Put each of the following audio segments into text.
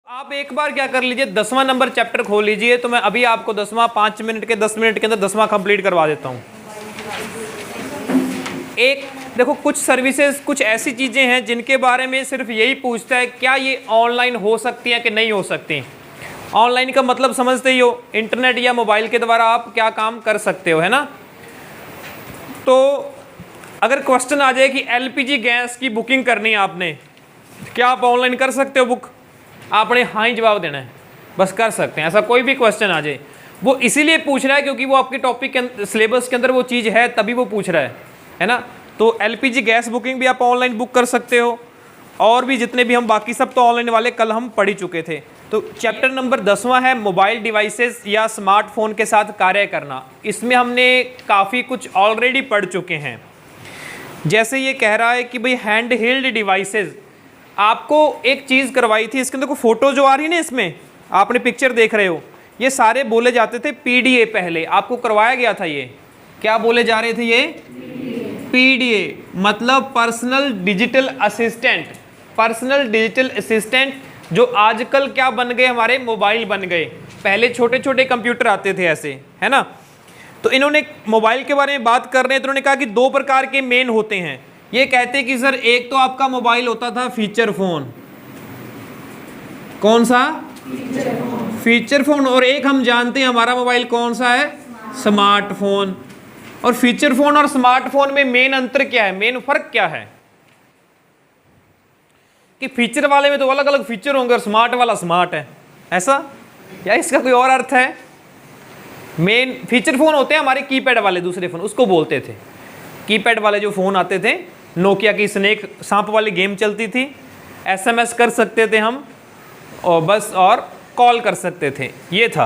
आप एक बार क्या कर लीजिए, 10वां नंबर चैप्टर खोल लीजिए, तो मैं अभी आपको 10वां 5 मिनट के 10 मिनट के अंदर 10वां कंप्लीट करवा देता हूँ। एक देखो, कुछ सर्विसेज, कुछ ऐसी चीज़ें हैं जिनके बारे में सिर्फ यही पूछता है क्या ये ऑनलाइन हो सकती हैं कि नहीं हो सकती। ऑनलाइन का मतलब समझते ही हो, इंटरनेट या मोबाइल के द्वारा आप क्या काम कर सकते हो, है ना। तो अगर क्वेश्चन आ जाए कि एलपीजी गैस की बुकिंग करनी है आपने, क्या आप ऑनलाइन कर सकते हो बुक, आपने हाँ ही जवाब देना है, बस कर सकते हैं। ऐसा कोई भी क्वेश्चन आ जाए, वो इसीलिए पूछ रहा है क्योंकि वो आपके टॉपिक के सिलेबस के अंदर वो चीज़ है, तभी वो पूछ रहा है ना। तो एलपीजी गैस बुकिंग भी आप ऑनलाइन बुक कर सकते हो, और भी जितने भी हम बाकी सब तो ऑनलाइन वाले कल हम पढ़ ही चुके थे। तो चैप्टर नंबर 10वां है मोबाइल डिवाइसेस या स्मार्टफोन के साथ कार्य करना। इसमें हमने काफ़ी कुछ ऑलरेडी पढ़ चुके हैं। जैसे ये कह रहा है कि भाई हैंड हेल्ड डिवाइसेस, आपको एक चीज़ करवाई थी, इसके अंदर को फोटो जो आ रही है ना, इसमें आपने पिक्चर देख रहे हो, ये सारे बोले जाते थे पीडीए। पहले आपको करवाया गया था, ये क्या बोले जा रहे थे, ये पीडीए मतलब personal digital assistant. Personal digital assistant जो आजकल क्या बन गए, हमारे मोबाइल बन गए। पहले छोटे छोटे कंप्यूटर आते थे ऐसे, है ना। तो इन्होंने मोबाइल के बारे में बात कर रहे हैं, तो उन्होंने कहा कि 2 प्रकार के मेन होते हैं। ये कहते हैं कि सर एक तो आपका मोबाइल होता था फीचर फोन, कौन सा, फीचर फोन, और एक हम जानते हैं हमारा मोबाइल कौन सा है, स्मार्टफोन। और फीचर फोन और स्मार्टफोन में मेन अंतर क्या है, मेन फर्क क्या है, कि फीचर वाले में तो अलग अलग फीचर होंगे और स्मार्ट वाला स्मार्ट है, ऐसा, या इसका कोई और अर्थ है। मेन फीचर फोन होते हैं हमारे कीपैड वाले, दूसरे फोन उसको बोलते थे। कीपैड वाले जो फोन आते थे, नोकिया की स्नेक सांप वाली गेम चलती थी, एसएमएस कर सकते थे हम, और बस और कॉल कर सकते थे, ये था,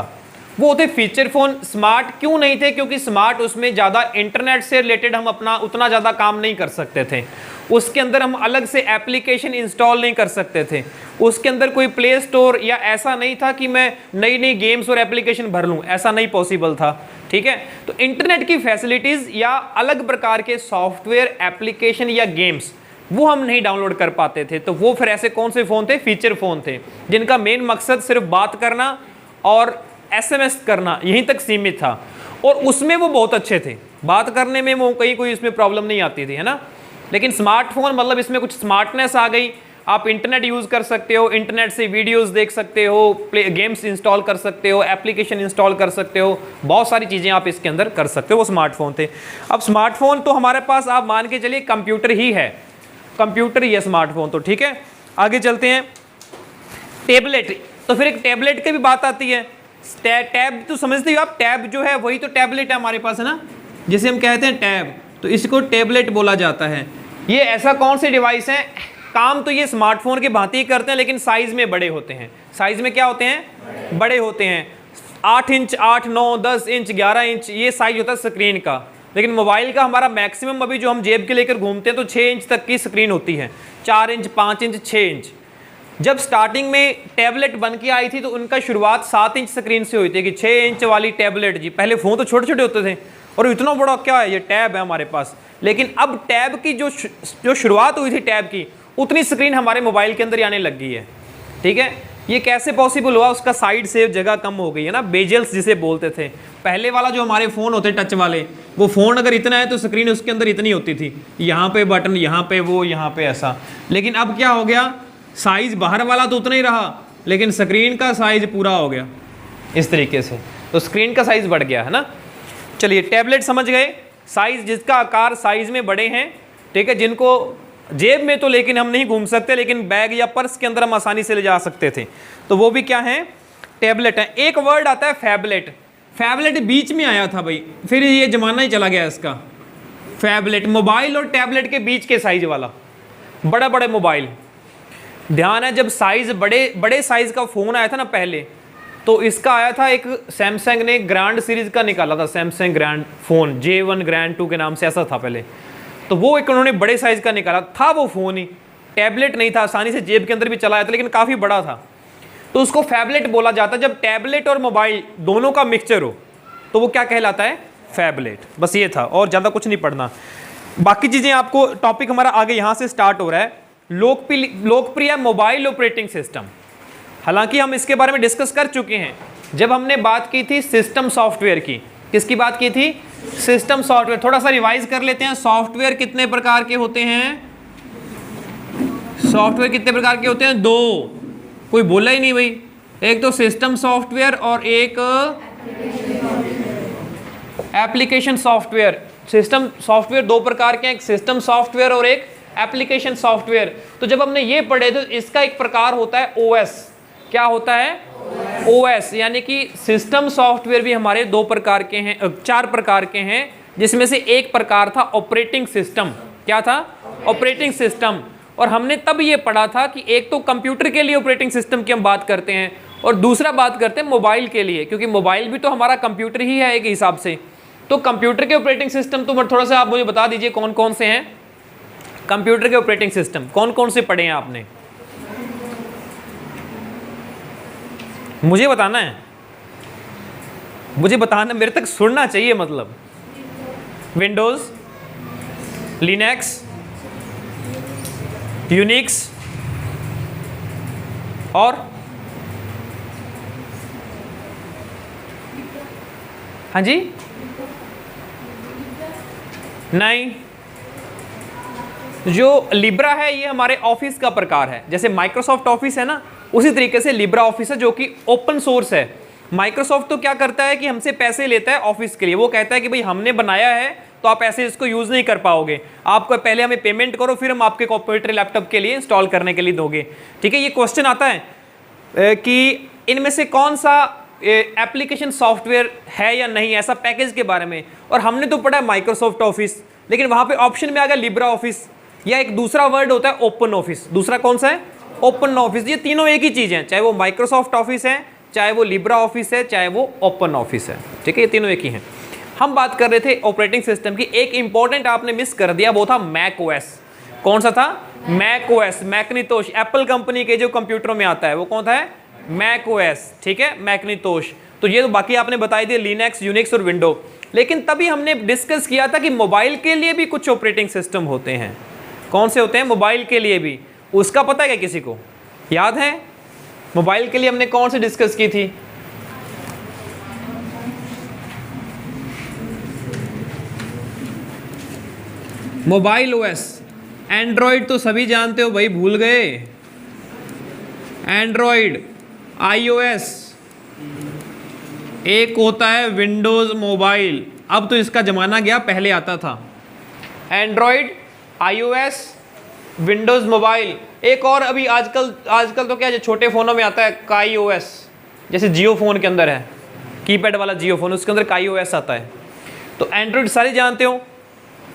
वो होते फीचर फोन। स्मार्ट क्यों नहीं थे, क्योंकि स्मार्ट उसमें ज़्यादा इंटरनेट से रिलेटेड हम अपना उतना ज़्यादा काम नहीं कर सकते थे। उसके अंदर हम अलग से एप्लीकेशन इंस्टॉल नहीं कर सकते थे, उसके अंदर कोई प्ले स्टोर या ऐसा नहीं था कि मैं नई नई गेम्स और एप्लीकेशन भर लूँ, ऐसा नहीं पॉसिबल था, ठीक है। तो इंटरनेट की फैसिलिटीज़ या अलग प्रकार के सॉफ्टवेयर, एप्लीकेशन या गेम्स वो हम नहीं डाउनलोड कर पाते थे। तो वो फिर ऐसे कौन से फ़ोन थे, फीचर फ़ोन थे, जिनका मेन मकसद सिर्फ बात करना और एसएमएस करना, यहीं तक सीमित था। और उसमें वो बहुत अच्छे थे, बात करने में वो कहीं कोई इसमें प्रॉब्लम नहीं आती थी, है ना। लेकिन स्मार्टफोन मतलब इसमें कुछ स्मार्टनेस आ गई, आप इंटरनेट यूज़ कर सकते हो, इंटरनेट से वीडियोस देख सकते हो, गेम्स इंस्टॉल कर सकते हो, एप्लीकेशन इंस्टॉल कर सकते हो, बहुत सारी चीज़ें आप इसके अंदर कर सकते हो, वो स्मार्टफोन थे। अब स्मार्टफोन तो हमारे पास आप मान के चलिए कंप्यूटर ही है, कंप्यूटर ही है स्मार्टफोन, तो ठीक है। आगे चलते हैं, टेबलेट। तो फिर एक टेबलेट की भी बात आती है। टैब तो समझते हो आप, टैब जो है वही तो टैबलेट है हमारे पास, है ना, जिसे हम कहते हैं टैब, तो इसको टैबलेट बोला जाता है। ये ऐसा कौन सी डिवाइस है, काम तो ये स्मार्टफोन के भांति ही करते हैं, लेकिन साइज में बड़े होते हैं। साइज में क्या होते हैं, बड़े होते हैं। 8 इंच, 8, 9, 10 इंच, 11 इंच, ये साइज होता है स्क्रीन का। लेकिन मोबाइल का हमारा मैक्सिमम अभी जो हम जेब के लेकर घूमते हैं तो 6 इंच तक की स्क्रीन होती है, 4 इंच, 5 इंच, 6 इंच। जब स्टार्टिंग में टैबलेट बन के आई थी तो उनका शुरुआत 7 इंच स्क्रीन से हुई थी, कि 6 इंच वाली टैबलेट जी। पहले फ़ोन तो छोटे छोटे होते थे, और इतना बड़ा क्या है, ये टैब है हमारे पास। लेकिन अब टैब की जो शुरुआत हुई थी टैब की, उतनी स्क्रीन हमारे मोबाइल के अंदर आने लग गई है, ठीक है। ये कैसे पॉसिबल हुआ, उसका साइड से जगह कम हो गई है ना, बेजल्स जिसे बोलते थे। पहले वाला जो हमारे फ़ोन होते टच वाले, वो फ़ोन अगर इतना है तो स्क्रीन उसके अंदर इतनी होती थी, यहाँ पे बटन, यहाँ पे वो, यहाँ पे ऐसा। लेकिन अब क्या हो गया, साइज बाहर वाला तो उतना ही रहा, लेकिन स्क्रीन का साइज पूरा हो गया इस तरीके से, तो स्क्रीन का साइज बढ़ गया, है ना। चलिए टैबलेट समझ गए, साइज जिसका आकार साइज में बड़े हैं, ठीक है, जिनको जेब में तो लेकिन हम नहीं घूम सकते, लेकिन बैग या पर्स के अंदर हम आसानी से ले जा सकते थे, तो वो भी क्या है, टैबलेट है। एक वर्ड आता है फैबलेट। फैबलेट बीच में आया था भाई, फिर ये जमाना ही चला गया इसका। फैबलेट मोबाइल और टैबलेट के बीच के साइज वाला, बड़ा बड़े मोबाइल। ध्यान है, जब साइज बड़े साइज का फ़ोन आया था ना पहले, तो इसका आया था एक, सैमसंग ने ग्रैंड सीरीज़ का निकाला था, Samsung grand phone, J1 grand 2 के नाम से ऐसा था पहले। तो वो एक उन्होंने बड़े साइज़ का निकाला था, वो फ़ोन ही, टैबलेट नहीं था, आसानी से जेब के अंदर भी चलाया था, लेकिन काफ़ी बड़ा था, तो उसको फैबलेट बोला जाता है। जब टैबलेट और मोबाइल दोनों का मिक्सचर हो तो वो क्या कहलाता है, फैबलेट। बस ये था, और ज़्यादा कुछ नहीं पढ़ना। बाकी चीज़ें आपको, टॉपिक हमारा आगे यहाँ से स्टार्ट हो रहा है। लोकप्रिय मोबाइल ऑपरेटिंग सिस्टम। हालांकि हम इसके बारे में डिस्कस कर चुके हैं जब हमने बात की थी सिस्टम सॉफ्टवेयर की। किसकी बात की थी? System software. थोड़ा सा रिवाइज कर लेते हैं, सॉफ्टवेयर कितने प्रकार के होते हैं? सॉफ्टवेयर कितने प्रकार के होते हैं? दो। कोई बोला ही नहीं भाई। एक तो सिस्टम सॉफ्टवेयर और एक एप्लीकेशन सॉफ्टवेयर। सिस्टम सॉफ्टवेयर दो प्रकार के हैं, एक सिस्टम सॉफ्टवेयर और एक एप्लीकेशन सॉफ्टवेयर। तो जब हमने ये पढ़े तो इसका एक प्रकार होता है ओएस। क्या होता है? ओएस। यानी कि सिस्टम सॉफ्टवेयर भी हमारे दो प्रकार के हैं, 4 प्रकार के हैं, जिसमें से एक प्रकार था ऑपरेटिंग सिस्टम। क्या था? Operating system. और हमने तब ये पढ़ा था कि एक तो कंप्यूटर के लिए ऑपरेटिंग सिस्टम की हम बात करते हैं और दूसरा बात करते हैं मोबाइल के लिए, क्योंकि मोबाइल भी तो हमारा कंप्यूटर ही है एक हिसाब से। तो कंप्यूटर के ऑपरेटिंग सिस्टम तो थोड़ा सा आप मुझे बता दीजिए कौन कौन से हैं कंप्यूटर के ऑपरेटिंग सिस्टम, कौन कौन से पढ़े हैं आपने? मुझे बताना है, मुझे बताना, मेरे तक सुनना चाहिए मतलब। विंडोज, लिनक्स, यूनिक्स और हाँ जी नहीं, जो लिब्रा है ये हमारे ऑफिस का प्रकार है। जैसे माइक्रोसॉफ्ट ऑफिस है ना, उसी तरीके से लिब्रा ऑफिस है जो कि ओपन सोर्स है। माइक्रोसॉफ्ट तो क्या करता है कि हमसे पैसे लेता है ऑफिस के लिए। वो कहता है कि भाई हमने बनाया है तो आप ऐसे इसको यूज नहीं कर पाओगे, आपको पहले हमें पेमेंट करो फिर हम आपके कंप्यूटर लैपटॉप के लिए इंस्टॉल करने के लिए दोगे। ठीक है, ये क्वेश्चन आता है कि इनमें से कौन सा एप्लीकेशन सॉफ्टवेयर है या नहीं, ऐसा पैकेज के बारे में। और हमने तो पढ़ा है माइक्रोसॉफ्ट ऑफिस, लेकिन वहां पे ऑप्शन में आ गया लिब्रा ऑफिस, या एक दूसरा वर्ड होता है ओपन ऑफिस। दूसरा कौन सा है? Open office. ये तीनों एक ही चीज है, चाहे वो माइक्रोसॉफ्ट ऑफिस है, चाहे वो लिब्रा ऑफिस है, चाहे वो ओपन ऑफिस है। ठीक है, ये तीनों एक ही हैं। हम बात कर रहे थे ऑपरेटिंग सिस्टम की। एक इंपॉर्टेंट आपने मिस कर दिया, वो था मैक ओएस। कौन सा था? Mac OS. Macintosh, Apple company के जो कंप्यूटरों में आता है वो कौन था? Mac OS. ठीक है, मैकनितोश। तो ये तो बाकी आपने बताई दिए, लिनक्स, यूनिक्स और विंडो। लेकिन तभी हमने डिस्कस किया था कि मोबाइल के लिए भी कुछ ऑपरेटिंग सिस्टम होते हैं। कौन से होते हैं? मोबाइल के लिए भी। उसका पता है क्या किसी को? याद है मोबाइल के लिए हमने कौन सी डिस्कस की थी? Mobile OS. एंड्रॉइड तो सभी जानते हो भाई, भूल गए? एंड्रॉइड, आईओएस, एक होता है विंडोज मोबाइल। अब तो इसका जमाना गया, पहले आता था एंड्रॉइड, आईओएस, विंडोज मोबाइल। एक और अभी आजकल तो क्या जो छोटे फोनों में आता है काई ओएस, जैसे जियो फोन के अंदर है, कीपैड वाला जियो फोन, उसके अंदर काई ओएस आता है। तो एंड्रॉइड सारे जानते हो,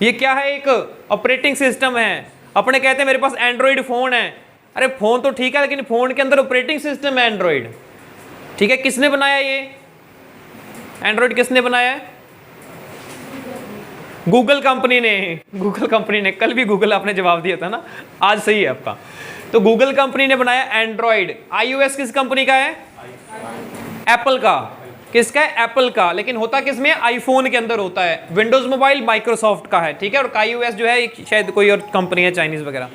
ये क्या है? एक ऑपरेटिंग सिस्टम है। अपने कहते हैं मेरे पास एंड्रॉइड फोन है। अरे फोन तो ठीक है, लेकिन फोन के अंदर ऑपरेटिंग सिस्टम है एंड्रॉइड। ठीक है, किसने बनाया ये एंड्रॉइड? किसने बनाया है? गूगल कंपनी ने। गूगल कंपनी ने, कल भी गूगल आपने जवाब दिया था ना, आज सही है आपका। तो गूगल कंपनी ने बनाया एंड्रॉइड। आईओएस किस कंपनी का है? एप्पल का। किसका है? एप्पल का। लेकिन होता किस में? आईफोन के अंदर होता है। विंडोज मोबाइल माइक्रोसॉफ्ट का है। ठीक है, और काईओएस जो है शायद कोई और कंपनी है, चाइनीज वगैरह।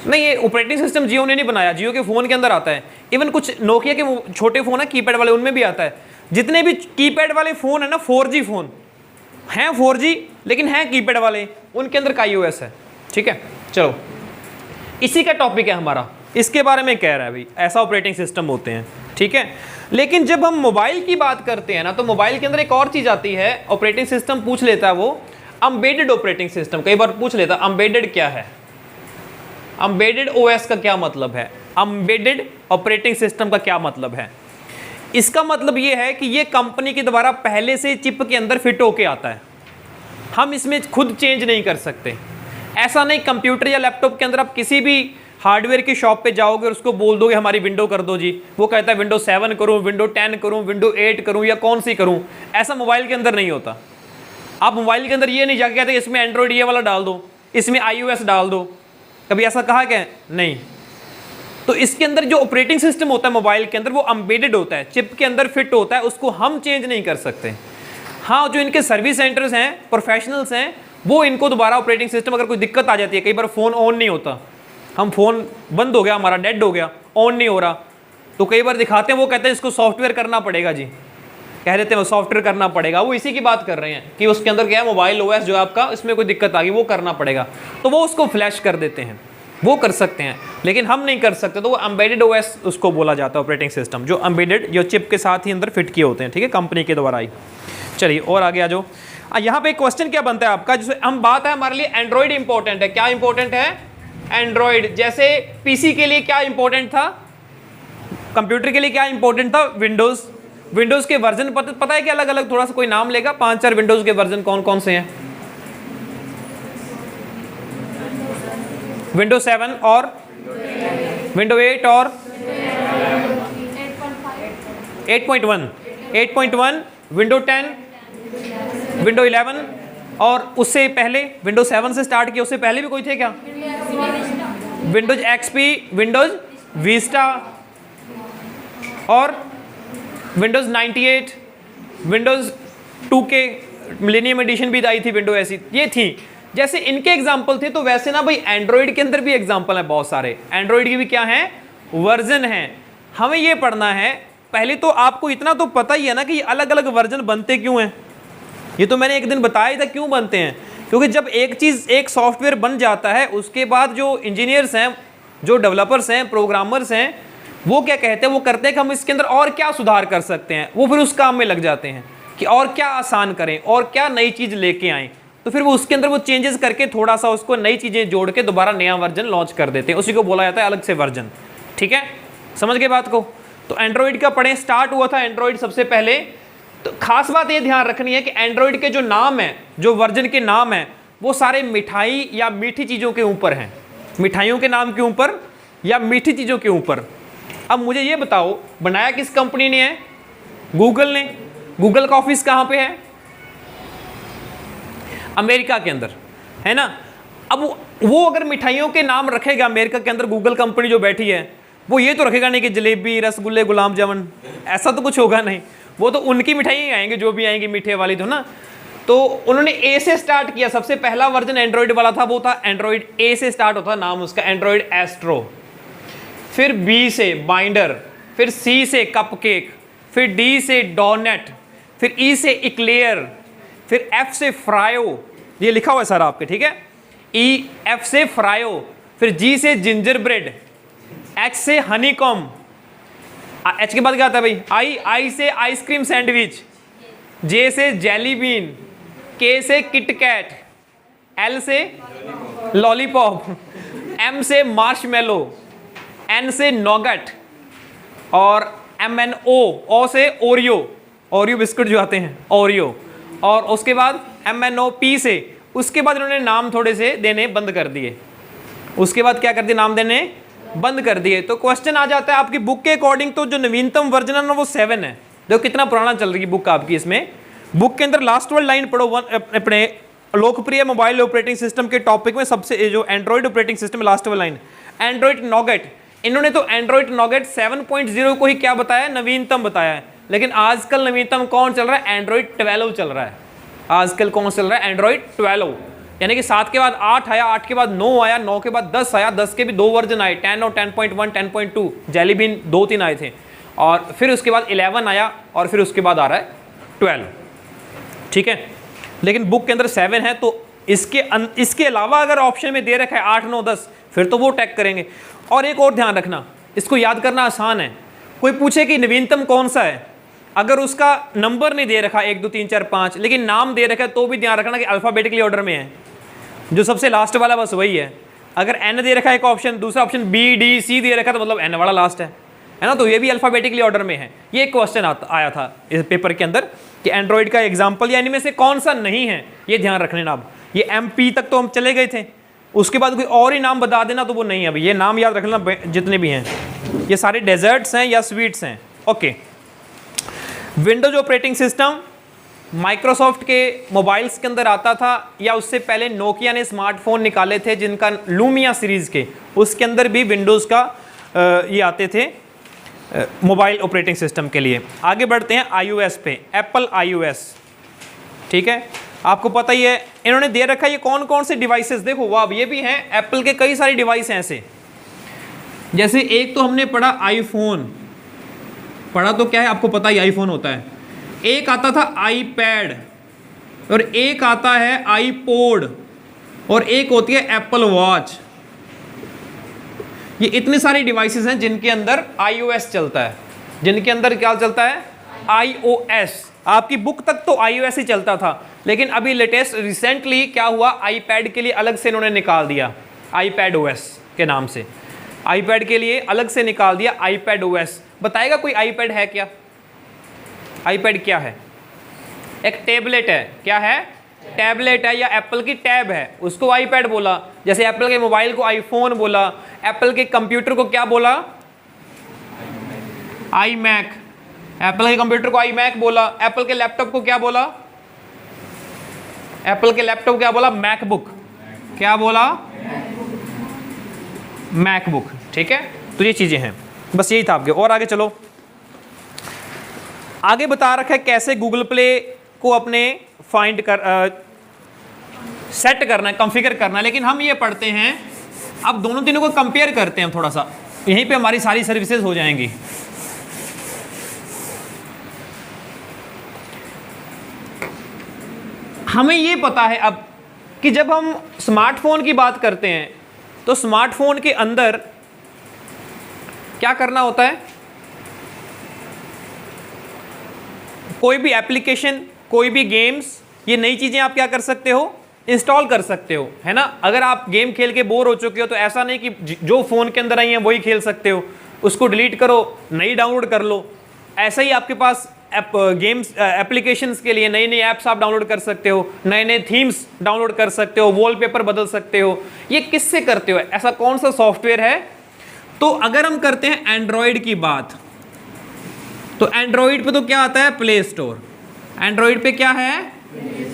नहीं, ये ऑपरेटिंग सिस्टम जियो ने नहीं बनाया, जियो के फोन के अंदर आता है। इवन कुछ नोकिया के छोटे फोन है कीपैड वाले, उनमें भी आता है। जितने भी कीपैड वाले फोन है ना, 4G फोन हैं, 4G लेकिन हैं कीपैड वाले, उनके अंदर काईओएस है। ठीक है, चलो इसी का टॉपिक है हमारा, इसके बारे में कह रहा है भाई, ऐसा ऑपरेटिंग सिस्टम होते हैं। ठीक है, लेकिन जब हम मोबाइल की बात करते हैं ना, तो मोबाइल के अंदर एक और चीज आती है, ऑपरेटिंग सिस्टम पूछ लेता है वो, एम्बेडेड ऑपरेटिंग सिस्टम। कई बार पूछ लेता है एम्बेडेड क्या है, एम्बेडेड ओएस का क्या मतलब है, एम्बेडेड ऑपरेटिंग सिस्टम का क्या मतलब है। इसका मतलब ये है कि ये कंपनी के द्वारा पहले से चिप के अंदर फिट होके आता है, हम इसमें खुद चेंज नहीं कर सकते। ऐसा नहीं कंप्यूटर या लैपटॉप के अंदर आप किसी भी हार्डवेयर की शॉप पे जाओगे और उसको बोल दोगे हमारी विंडो कर दो जी, वो कहता है विंडो 7 करूं, विंडो 10 करूं, विंडो 8 करूं या कौन सी करूं। ऐसा मोबाइल के अंदर नहीं होता। आप मोबाइल के अंदर ये नहीं जाके कहते इसमें एंड्रॉइड ये वाला डाल दो, इसमें आईओएस डाल दो, कभी ऐसा कहा क्या? नहीं। तो इसके अंदर जो ऑपरेटिंग सिस्टम होता है मोबाइल के अंदर, वो एम्बेडेड होता है, चिप के अंदर फिट होता है, उसको हम चेंज नहीं कर सकते। हाँ, जो इनके सर्विस सेंटर्स हैं, प्रोफेशनल्स हैं, वो इनको दोबारा ऑपरेटिंग सिस्टम, अगर कोई दिक्कत आ जाती है, कई बार फ़ोन ऑन नहीं होता, हम फ़ोन बंद हो गया, हमारा डेड हो गया, ऑन नहीं हो रहा, तो कई बार दिखाते हैं, वो कहते हैं इसको सॉफ्टवेयर करना पड़ेगा जी, कह देते हैं वो सॉफ्टवेयर करना पड़ेगा। वो इसी की बात कर रहे हैं कि उसके अंदर क्या है, मोबाइल ओएस जो आपका, इसमें कोई दिक्कत आ गई, वो करना पड़ेगा, तो वो उसको फ्लैश कर देते हैं, वो कर सकते हैं, लेकिन हम नहीं कर सकते। तो वो एम्बेडेड ओएस उसको बोला जाता है, ऑपरेटिंग सिस्टम जो एम्बेडेड, जो चिप के साथ ही अंदर फिट किए होते हैं, ठीक है, कंपनी के द्वारा ही। चलिए और आगे आ जाओ। यहाँ पे क्वेश्चन क्या बनता है आपका, जिसमें हम बात है हमारे लिए एंड्रॉइड इंपॉर्टेंट है। क्या इंपॉर्टेंट है? एंड्रॉइड। जैसे पीसी के लिए क्या इंपॉर्टेंट था, कंप्यूटर के लिए क्या इंपॉर्टेंट था? विंडोज। विंडोज के वर्जन पता है कि अलग अलग, थोड़ा सा कोई नाम लेगा, 5-4 विंडोज के वर्जन कौन कौन से हैं? विंडो 7 और विंडो 8 और 8.1, 8.1, विंडो 10, विंडो 11 और उससे पहले विंडो 7 से स्टार्ट किया, उससे पहले भी कोई थे क्या? विंडोज एक्सपी, विंडोज विस्टा और Windows 98, Windows 2K, millennium edition भी आई थी विंडो, ऐसी ये थी। जैसे इनके एग्जाम्पल थे, तो वैसे ना भाई एंड्रॉइड के अंदर भी एग्जाम्पल है बहुत सारे। एंड्रॉइड की भी क्या है? वर्जन है। हमें ये पढ़ना है, पहले तो आपको इतना तो पता ही है ना कि अलग अलग वर्जन बनते क्यों हैं। ये तो मैंने एक दिन बताया था क्यों बनते हैं, क्योंकि जब एक चीज़, एक सॉफ्टवेयर बन जाता है, उसके बाद जो इंजीनियर्स हैं, जो डेवलपर्स हैं, प्रोग्रामर्स हैं, वो क्या कहते हैं, वो करते हैं कि हम इसके अंदर और क्या सुधार कर सकते हैं। वो फिर उस काम में लग जाते हैं कि और क्या आसान करें और क्या नई चीज़ लेके आएँ। तो फिर वो उसके अंदर वो चेंजेस करके थोड़ा सा उसको नई चीज़ें जोड़ के दोबारा नया वर्जन लॉन्च कर देते हैं, उसी को बोला जाता है अलग से वर्जन। ठीक है, समझ गए बात को? तो एंड्रॉइड का पढ़ें, स्टार्ट हुआ था एंड्रॉइड सबसे पहले। तो खास बात ये ध्यान रखनी है कि एंड्रॉइड के जो नाम है, जो वर्जन के नाम है, वो सारे मिठाई या मीठी चीज़ों के ऊपर हैं। मिठाइयों के नाम के ऊपर या मीठी चीज़ों के ऊपर। अब मुझे ये बताओ, बनाया किस कंपनी ने है? गूगल ने। गूगल का ऑफिस कहाँ पे है? अमेरिका के अंदर, है ना। अब वो अगर मिठाइयों के नाम रखेगा अमेरिका के अंदर, गूगल कंपनी जो बैठी है, वो ये तो रखेगा नहीं कि जलेबी, रसगुल्ले, गुलाब जामुन, ऐसा तो कुछ होगा नहीं। वो तो उनकी मिठाई आएंगे जो भी आएंगी मीठे वाली, तो ना। तो उन्होंने ए से स्टार्ट किया, सबसे पहला वर्जन एंड्रॉइड वाला था, वो था एंड्रॉइड ए से स्टार्ट होता, नाम उसका एंड्रॉइड एस्ट्रो। फिर बी से बाइंडर, फिर सी से कपकेक, फिर डी से डोनेट, फिर ई से इक्लेयर, फिर एफ से फ्रायो, ये लिखा हुआ है सर आपके, ठीक है। ई एफ से फ्रायो, फिर जी से जिंजर ब्रेड, एच से हनीकॉम, एच के बाद क्या आता है भाई? आई से आइसक्रीम सैंडविच, जे से जेली बीन, के से किटकैट, एल से लॉलीपॉप, एम से मार्शमेलो, एन से नॉगट और एम एन ओ से ओरियो, ओरियो बिस्कुट जो आते हैं, ओरियो। और उसके बाद एम एन ओ पी से, उसके बाद इन्होंने नाम थोड़े से देने बंद कर दिए। उसके बाद क्या कर दिए? नाम देने बंद कर दिए। तो क्वेश्चन आ जाता है आपकी बुक के अकॉर्डिंग, तो जो नवीनतम वर्जन है ना वो 7 है। देखो कितना पुराना चल रही है बुक आपकी। इसमें बुक के अंदर लास्ट वाली लाइन पढ़ो, अपने लोकप्रिय मोबाइल ऑपरेटिंग सिस्टम के टॉपिक में सबसे जो एंड्रॉइड ऑपरेटिंग सिस्टम लास्ट वाली लाइन, एंड्रॉइड नॉगेट। इन्होंने तो एंड्रॉइड नॉगेट 7.0 को ही क्या बताया? नवीनतम बताया है। लेकिन आजकल नवीनतम कौन चल रहा है? एंड्रॉइड 12 चल रहा है। आजकल कौन चल रहा है? एंड्रॉइड 12। यानी कि 7 के बाद 8 आया, 8 के बाद 9 आया, 9 के बाद 10 आया, 10 के भी 2 वर्जन आए, 10 और 10.1, 10.2, जेली बीन 2-3 आए थे, और फिर उसके बाद 11 आया, और फिर उसके बाद आ रहा है 12। ठीक है, लेकिन बुक के अंदर 7 है। तो इसके अलावा अगर ऑप्शन में दे रखा है 8, 9, 10, फिर तो वो टैग करेंगे। और एक और ध्यान रखना, इसको याद करना आसान है। कोई पूछे कि नवीनतम कौन सा है, अगर उसका नंबर नहीं दे रखा 1, 2, 3, 4, 5, लेकिन नाम दे रखा है, तो भी ध्यान रखना कि अल्फ़ाबेटिकली ऑर्डर में है। जो सबसे लास्ट वाला बस वही है। अगर एन दे रखा है एक ऑप्शन, दूसरा ऑप्शन बी, डी, सी दे रखा है, तो मतलब एन वाला लास्ट है ना। तो ये भी अल्फ़ाबेटिकली ऑर्डर में है। ये एक क्वेश्चन आया था इस पेपर के अंदर कि एंड्रॉइड का एग्जाम्पल या इनमें से कौन सा नहीं है, ये ध्यान रख लेना। अब ये MP तक तो हम चले गए थे, उसके बाद कोई और ही नाम बता देना तो वो नहीं है। अभी ये नाम याद रख लेना जितने भी हैं, ये सारे डेजर्ट्स हैं या स्वीट्स हैं। Okay, Windows operating system Microsoft के मोबाइल्स के अंदर आता था, या उससे पहले नोकिया ने स्मार्टफोन निकाले थे जिनका लूमिया सीरीज़ के, उसके अंदर भी विंडोज़ का ये आते थे मोबाइल ऑपरेटिंग सिस्टम के लिए। आगे बढ़ते हैं iOS पे, एप्पल iOS। ठीक है, आपको पता ही है, इन्होंने दे रखा है ये कौन कौन से डिवाइसेस। देखो वाह, ये भी हैं एप्पल के कई सारे डिवाइस हैं ऐसे, जैसे एक तो हमने पढ़ा आईफोन, पढ़ा तो क्या है आपको पता ही आईफोन होता है। एक आता था आईपैड, और एक आता है आईपॉड, और एक होती है एप्पल वॉच। ये इतने सारे डिवाइसेस हैं जिनके अंदर iOS चलता है, जिनके अंदर क्या चलता है, iOS। आपकी बुक तक तो iOS ही चलता था, लेकिन अभी लेटेस्ट रिसेंटली क्या हुआ, आईपैड के लिए अलग से इन्होंने निकाल दिया, आईपैड OS के नाम से, आईपैड के लिए अलग से निकाल दिया आईपैड OS। बताएगा कोई आईपैड है क्या? आईपैड क्या है? एक टैबलेट है। क्या है? टैबलेट है, या एप्पल की टैब है, उसको आईपैड बोला। जैसे एप्पल के मोबाइल को आईफोन बोला, एप्पल के कंप्यूटर को क्या बोला, आईमैक। एप्पल के कंप्यूटर को आईमैक बोला। एप्पल के लैपटॉप को क्या बोला, एप्पल के लैपटॉप क्या बोला, मैकबुक। क्या बोला, मैकबुक। ठीक है, तो ये चीजें हैं, बस यही था आपके। और आगे चलो, आगे बता रखा है कैसे गूगल प्ले को अपने फाइंड कर सेट करना है, कॉन्फ़िगर करना है। लेकिन हम ये पढ़ते हैं, अब दोनों तीनों को कंपेयर करते हैं थोड़ा सा, यहीं पे हमारी सारी सर्विसेज हो जाएंगी। हमें ये पता है अब कि जब हम स्मार्टफोन की बात करते हैं तो स्मार्टफोन के अंदर क्या करना होता है, कोई भी एप्लीकेशन, कोई भी गेम्स, ये नई चीज़ें आप क्या कर सकते हो, इंस्टॉल कर सकते हो, है ना। अगर आप गेम खेल के बोर हो चुके हो तो ऐसा नहीं कि जो फ़ोन के अंदर आई हैं वही खेल सकते हो, उसको डिलीट करो, नई डाउनलोड कर लो। ऐसा ही आपके पास गेम्स एप्लीकेशंस के लिए नई नई ऐप्स आप डाउनलोड कर सकते हो, नए नए थीम्स डाउनलोड कर सकते हो, वॉलपेपर बदल सकते हो। ये किससे करते हो, ऐसा कौन सा सॉफ्टवेयर है? तो अगर हम करते हैं एंड्रॉयड की बात, तो एंड्रॉयड पे तो क्या आता है, प्ले स्टोर। एंड्रॉयड पे क्या है,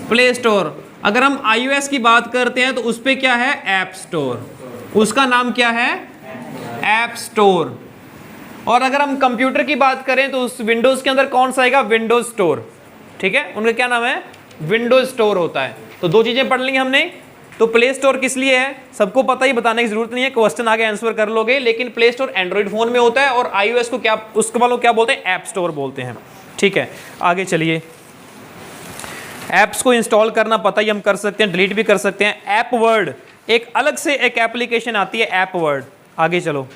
प्ले स्टोर। अगर हम iOS की बात करते हैं तो उस पे क्या है, ऐप स्टोर। उसका नाम क्या है, ऐप स्टोर। और अगर हम कंप्यूटर की बात करें तो उस विंडोज़ के अंदर कौन सा आएगा, विंडोज स्टोर। ठीक है, उनका क्या नाम है, विंडोज स्टोर होता है। तो दो चीज़ें पढ़ ली हमने। तो प्ले स्टोर किस लिए है, सबको पता ही, बताने की जरूरत नहीं है, क्वेश्चन आगे आंसर कर लोगे। लेकिन प्ले स्टोर एंड्रॉइड फ़ोन में होता है, और iOS को क्या, उसके वालों क्या बोलते हैं, ऐप स्टोर बोलते हैं। ठीक है, आगे चलिए। ऐप्स को इंस्टॉल करना पता ही, हम कर सकते हैं, डिलीट भी कर सकते हैं। ऐप वर्ड, एक अलग से एक एप्लीकेशन आती है, ऐप वर्ड। आगे चलो,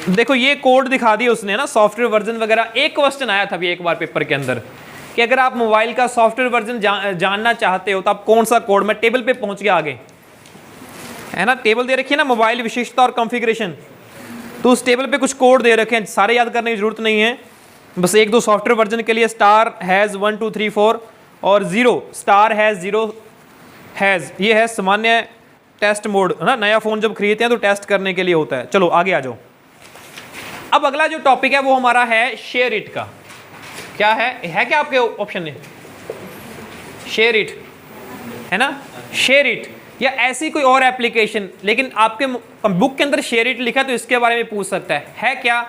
देखो ये कोड दिखा दिया उसने ना, सॉफ्टवेयर वर्जन वगैरह। एक क्वेश्चन आया था अभी एक बार पेपर के अंदर कि अगर आप मोबाइल का सॉफ्टवेयर वर्जन जानना चाहते हो तो आप कौन सा कोड, मैं टेबल पे पहुंच गया आगे, है ना, टेबल दे रखी है ना, मोबाइल विशेषता और कॉन्फ़िगरेशन। तो उस टेबल पे कुछ कोड दे रखे हैं, सारे याद करने की जरूरत नहीं है, बस एक दो सॉफ्टवेयर वर्जन के लिए स्टार हैज़ 1 2 3 4 और 0 स्टार हैज़ 0 हैज़, ये है सामान्य टेस्ट मोड, है ना। नया फ़ोन जब खरीदते हैं तो टेस्ट करने के लिए होता है। चलो आगे आ जाओ। अब अगला जो टॉपिक है वो हमारा है शेयर इट का। क्या है क्या आपके ऑप्शन में, शेयर इट, है ना, शेयर इट, या ऐसी कोई और एप्लीकेशन। लेकिन आपके बुक के अंदर शेयर इट लिखा तो इसके बारे में पूछ सकता है क्या,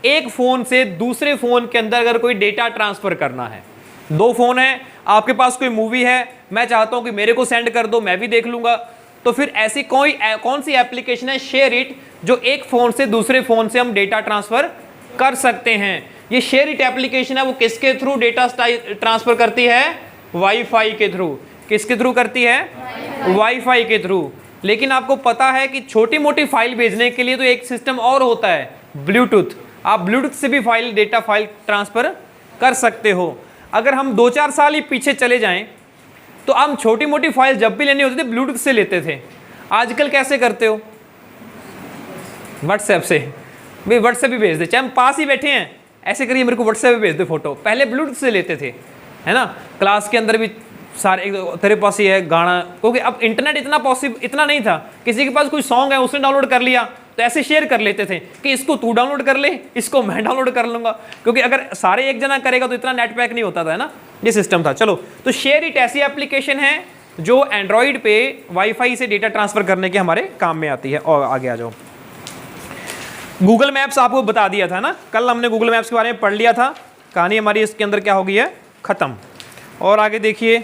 एक फ़ोन से दूसरे फ़ोन के अंदर अगर कोई डेटा ट्रांसफ़र करना है, दो फ़ोन है, आपके पास कोई मूवी है, मैं चाहता हूँ कि मेरे को सेंड कर दो, मैं भी देख लूँगा, तो फिर ऐसी कौन सी एप्लीकेशन है शेयर इट, जो एक फ़ोन से दूसरे फ़ोन से हम डेटा ट्रांसफ़र कर सकते हैं। ये शेयर इट एप्लीकेशन है, वो किसके थ्रू डेटा ट्रांसफ़र करती है, वाईफाई के थ्रू। किसके थ्रू करती है, वाईफाई के थ्रू। लेकिन आपको पता है कि छोटी मोटी फाइल भेजने के लिए तो एक सिस्टम और होता है, ब्लूटूथ। आप ब्लूटूथ से भी डेटा फाइल ट्रांसफ़र कर सकते हो। अगर हम 2-4 साल ही पीछे चले जाएं तो हम छोटी मोटी फाइल जब भी लेनी होती थी ब्लूटूथ से लेते थे। आजकल कैसे करते हो, व्हाट्सएप से। भाई व्हाट्सएप भी भेज दे, चाहे हम पास ही बैठे हैं, ऐसे करिए मेरे को व्हाट्सएप पे भेज दे फोटो। पहले ब्लूटूथ से लेते थे, है ना। क्लास के अंदर भी सारे तेरे पास ही है गाना, क्योंकि अब इंटरनेट इतना नहीं था, किसी के पास कोई सॉन्ग है उसने डाउनलोड कर लिया तो ऐसे शेयर कर लेते थे कि इसको तू डाउनलोड कर ले, इसको मैं डाउनलोड कर लूँगा, क्योंकि अगर सारे एक जना करेगा तो इतना नेट पैक नहीं होता था, है ना, ये सिस्टम था। चलो, तो शेयर इट ऐसी एप्लीकेशन है जो एंड्रॉयड पे वाईफाई से डेटा ट्रांसफ़र करने के हमारे काम में आती है। और आगे आ जाओ। गूगल मैप्स आपको बता दिया था ना, कल हमने गूगल मैप्स के बारे में पढ़ लिया था, कहानी हमारी इसके अंदर क्या हो गई है, ख़त्म। और आगे देखिए,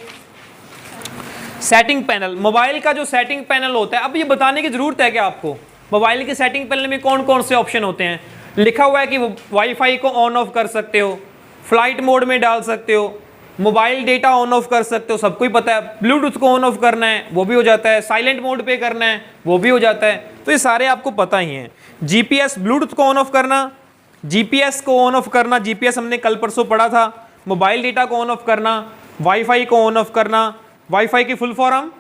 सेटिंग पैनल, मोबाइल का जो सेटिंग पैनल होता है। अब ये बताने की ज़रूरत है क्या आपको, मोबाइल की सेटिंग पैनल में कौन कौन से ऑप्शन होते हैं? लिखा हुआ है कि वाईफाई को ऑन ऑफ कर सकते हो, फ्लाइट मोड में डाल सकते हो, मोबाइल डेटा ऑन ऑफ कर सकते हो, सबको ही पता है। ब्लूटूथ को ऑन ऑफ करना है वो भी हो जाता है, साइलेंट मोड पे करना है वो भी हो जाता है, तो ये सारे आपको पता ही हैं। जीपीएस, ब्लूटूथ को ऑन ऑफ करना, जीपीएस को ऑन ऑफ करना, जीपीएस हमने कल परसों पढ़ा था, मोबाइल डेटा को ऑन ऑफ करना, वाईफाई को ऑन ऑफ करना। वाईफाई की फुल फॉर्म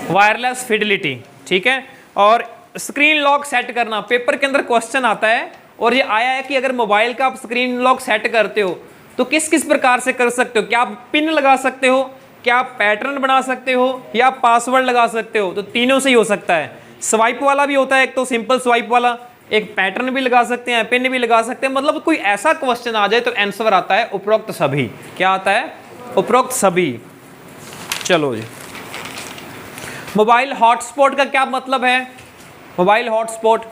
वायरलेस फिडेलिटी, ठीक है। और स्क्रीन लॉक सेट करना, पेपर के अंदर क्वेश्चन आता है और ये आया है कि अगर मोबाइल का आप स्क्रीन लॉक सेट करते हो तो किस किस प्रकार से कर सकते हो? क्या आप पिन लगा सकते हो, क्या आप पैटर्न बना सकते हो, या आप पासवर्ड लगा सकते हो? तो तीनों से ही हो सकता है। स्वाइप वाला भी होता है, एक तो सिंपल स्वाइप वाला, एक पैटर्न भी लगा सकते हैं, पिन भी लगा सकते हैं। मतलब कोई ऐसा क्वेश्चन आ जाए तो आंसर आता है उपरोक्त सभी। क्या आता है? उपरोक्त सभी। चलो जी, मोबाइल हॉटस्पॉट का क्या मतलब है? मोबाइल हॉटस्पॉट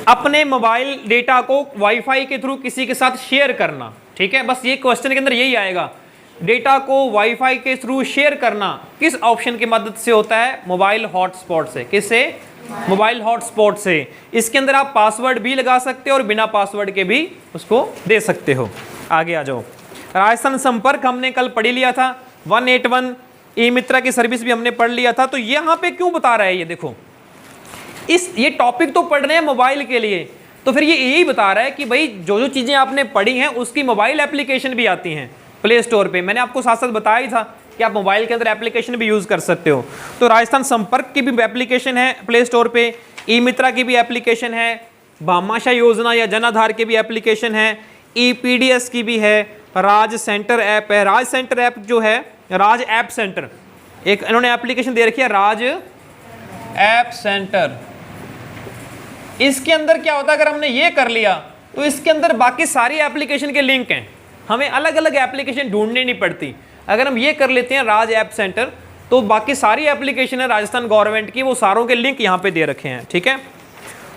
अपने मोबाइल डेटा को वाईफाई के थ्रू किसी के साथ शेयर करना, ठीक है। बस ये क्वेश्चन के अंदर यही आएगा, डेटा को वाईफाई के थ्रू शेयर करना किस ऑप्शन की मदद से होता है? मोबाइल हॉटस्पॉट से। किससे? मोबाइल हॉटस्पॉट से। इसके अंदर आप पासवर्ड भी लगा सकते हो और बिना पासवर्ड के भी उसको दे सकते हो। आगे आ जाओ, राजस्थान संपर्क हमने कल पढ़ लिया था, 181 ई मित्रा की सर्विस भी हमने पढ़ लिया था। तो यहाँ पे क्यों बता रहा है ये? देखो, ये टॉपिक तो पढ़ रहे हैं मोबाइल के लिए, तो फिर ये यही बता रहा है कि भाई जो जो चीज़ें आपने पढ़ी हैं उसकी मोबाइल एप्लीकेशन भी आती हैं प्ले स्टोर पे। मैंने आपको साथ साथ बताया ही था कि आप मोबाइल के अंदर एप्लीकेशन भी यूज़ कर सकते हो। तो राजस्थान संपर्क की भी एप्लीकेशन है प्ले स्टोर पे, ई मित्रा की भी एप्लीकेशन है, भामाशाह योजना या जन आधार की भी एप्लीकेशन है, EPDS की भी है, राज सेंटर ऐप है। राज सेंटर ऐप जो है, राज ऐप सेंटर, एक इन्होंने एप्लीकेशन दे रखी है राज ऐप सेंटर। इसके अंदर क्या होता है, अगर हमने ये कर लिया तो इसके अंदर बाकी सारी एप्लीकेशन के लिंक हैं, हमें अलग अलग एप्लीकेशन ढूंढनी नहीं पड़ती। अगर हम ये कर लेते हैं राज ऐप सेंटर, तो बाकी सारी एप्लीकेशन है राजस्थान गवर्नमेंट की, वो सारों के लिंक यहाँ पे दे रखे हैं, ठीक है।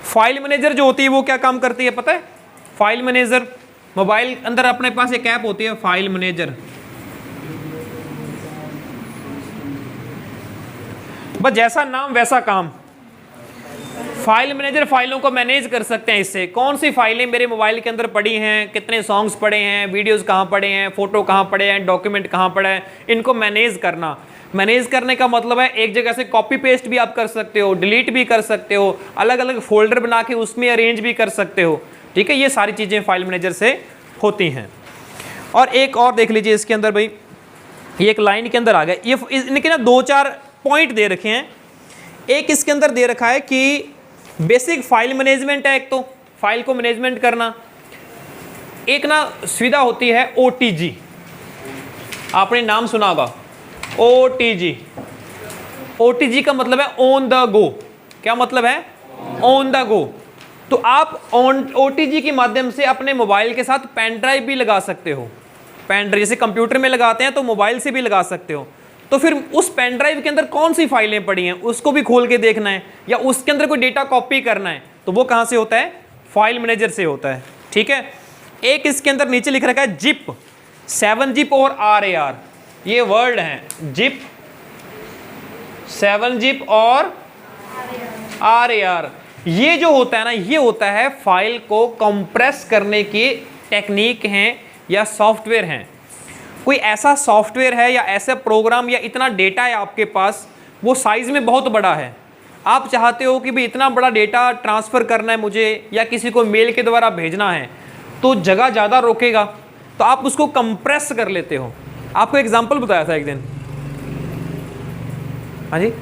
फाइल मैनेजर जो होती है वो क्या काम करती है पता है? फाइल मैनेजर, मोबाइल अंदर अपने पास एक ऐप होती है फाइल मैनेजर, बस जैसा नाम वैसा काम। फाइल मैनेजर फाइलों को मैनेज कर सकते हैं इससे। कौन सी फाइलें मेरे मोबाइल के अंदर पड़ी हैं, कितने सॉन्ग्स पड़े हैं, वीडियोस कहाँ पड़े हैं, फोटो कहाँ पड़े हैं, डॉक्यूमेंट कहाँ पड़ा है, इनको मैनेज करना। मैनेज करने का मतलब है एक जगह से कॉपी पेस्ट भी आप कर सकते हो, डिलीट भी कर सकते हो, अलग अलग फोल्डर बना के उसमें अरेंज भी कर सकते हो, ठीक है। ये सारी चीज़ें फाइल मैनेजर से होती हैं। और एक और देख लीजिए इसके अंदर भाई, ये एक लाइन के अंदर आ गया, ये इनके ना 2-4 पॉइंट दे रखे हैं। एक इसके अंदर दे रखा है कि बेसिक फाइल मैनेजमेंट है, एक तो फाइल को मैनेजमेंट करना। एक ना सुविधा होती है OTG, आपने नाम सुना होगा OTG। OTG का मतलब है ऑन द गो। क्या मतलब है? On the go. तो आप OTG के माध्यम से अपने मोबाइल के साथ पेन ड्राइव भी लगा सकते हो। पेन ड्राइव जैसे कंप्यूटर में लगाते हैं तो मोबाइल से भी लगा सकते हो। तो फिर उस पेन ड्राइव के अंदर कौन सी फाइलें पड़ी हैं उसको भी खोल के देखना है, या उसके अंदर कोई डेटा कॉपी करना है, तो वो कहाँ से होता है? फाइल मैनेजर से होता है, ठीक है। एक इसके अंदर नीचे लिख रखा है जिप, 7-zip और RAR, ये वर्ड हैं, जिप, 7-zip और RAR। ये जो होता है ना, ये होता है फाइल को कंप्रेस करने की टेक्निक हैं या सॉफ्टवेयर हैं। कोई ऐसा सॉफ्टवेयर है या ऐसा प्रोग्राम या इतना डेटा है आपके पास, वो साइज़ में बहुत बड़ा है, आप चाहते हो कि भाई इतना बड़ा डेटा ट्रांसफ़र करना है मुझे या किसी को मेल के द्वारा भेजना है, तो जगह ज़्यादा रोकेगा, तो आप उसको कंप्रेस कर लेते हो। आपको एग्जांपल बताया था एक दिन, हाँ जी,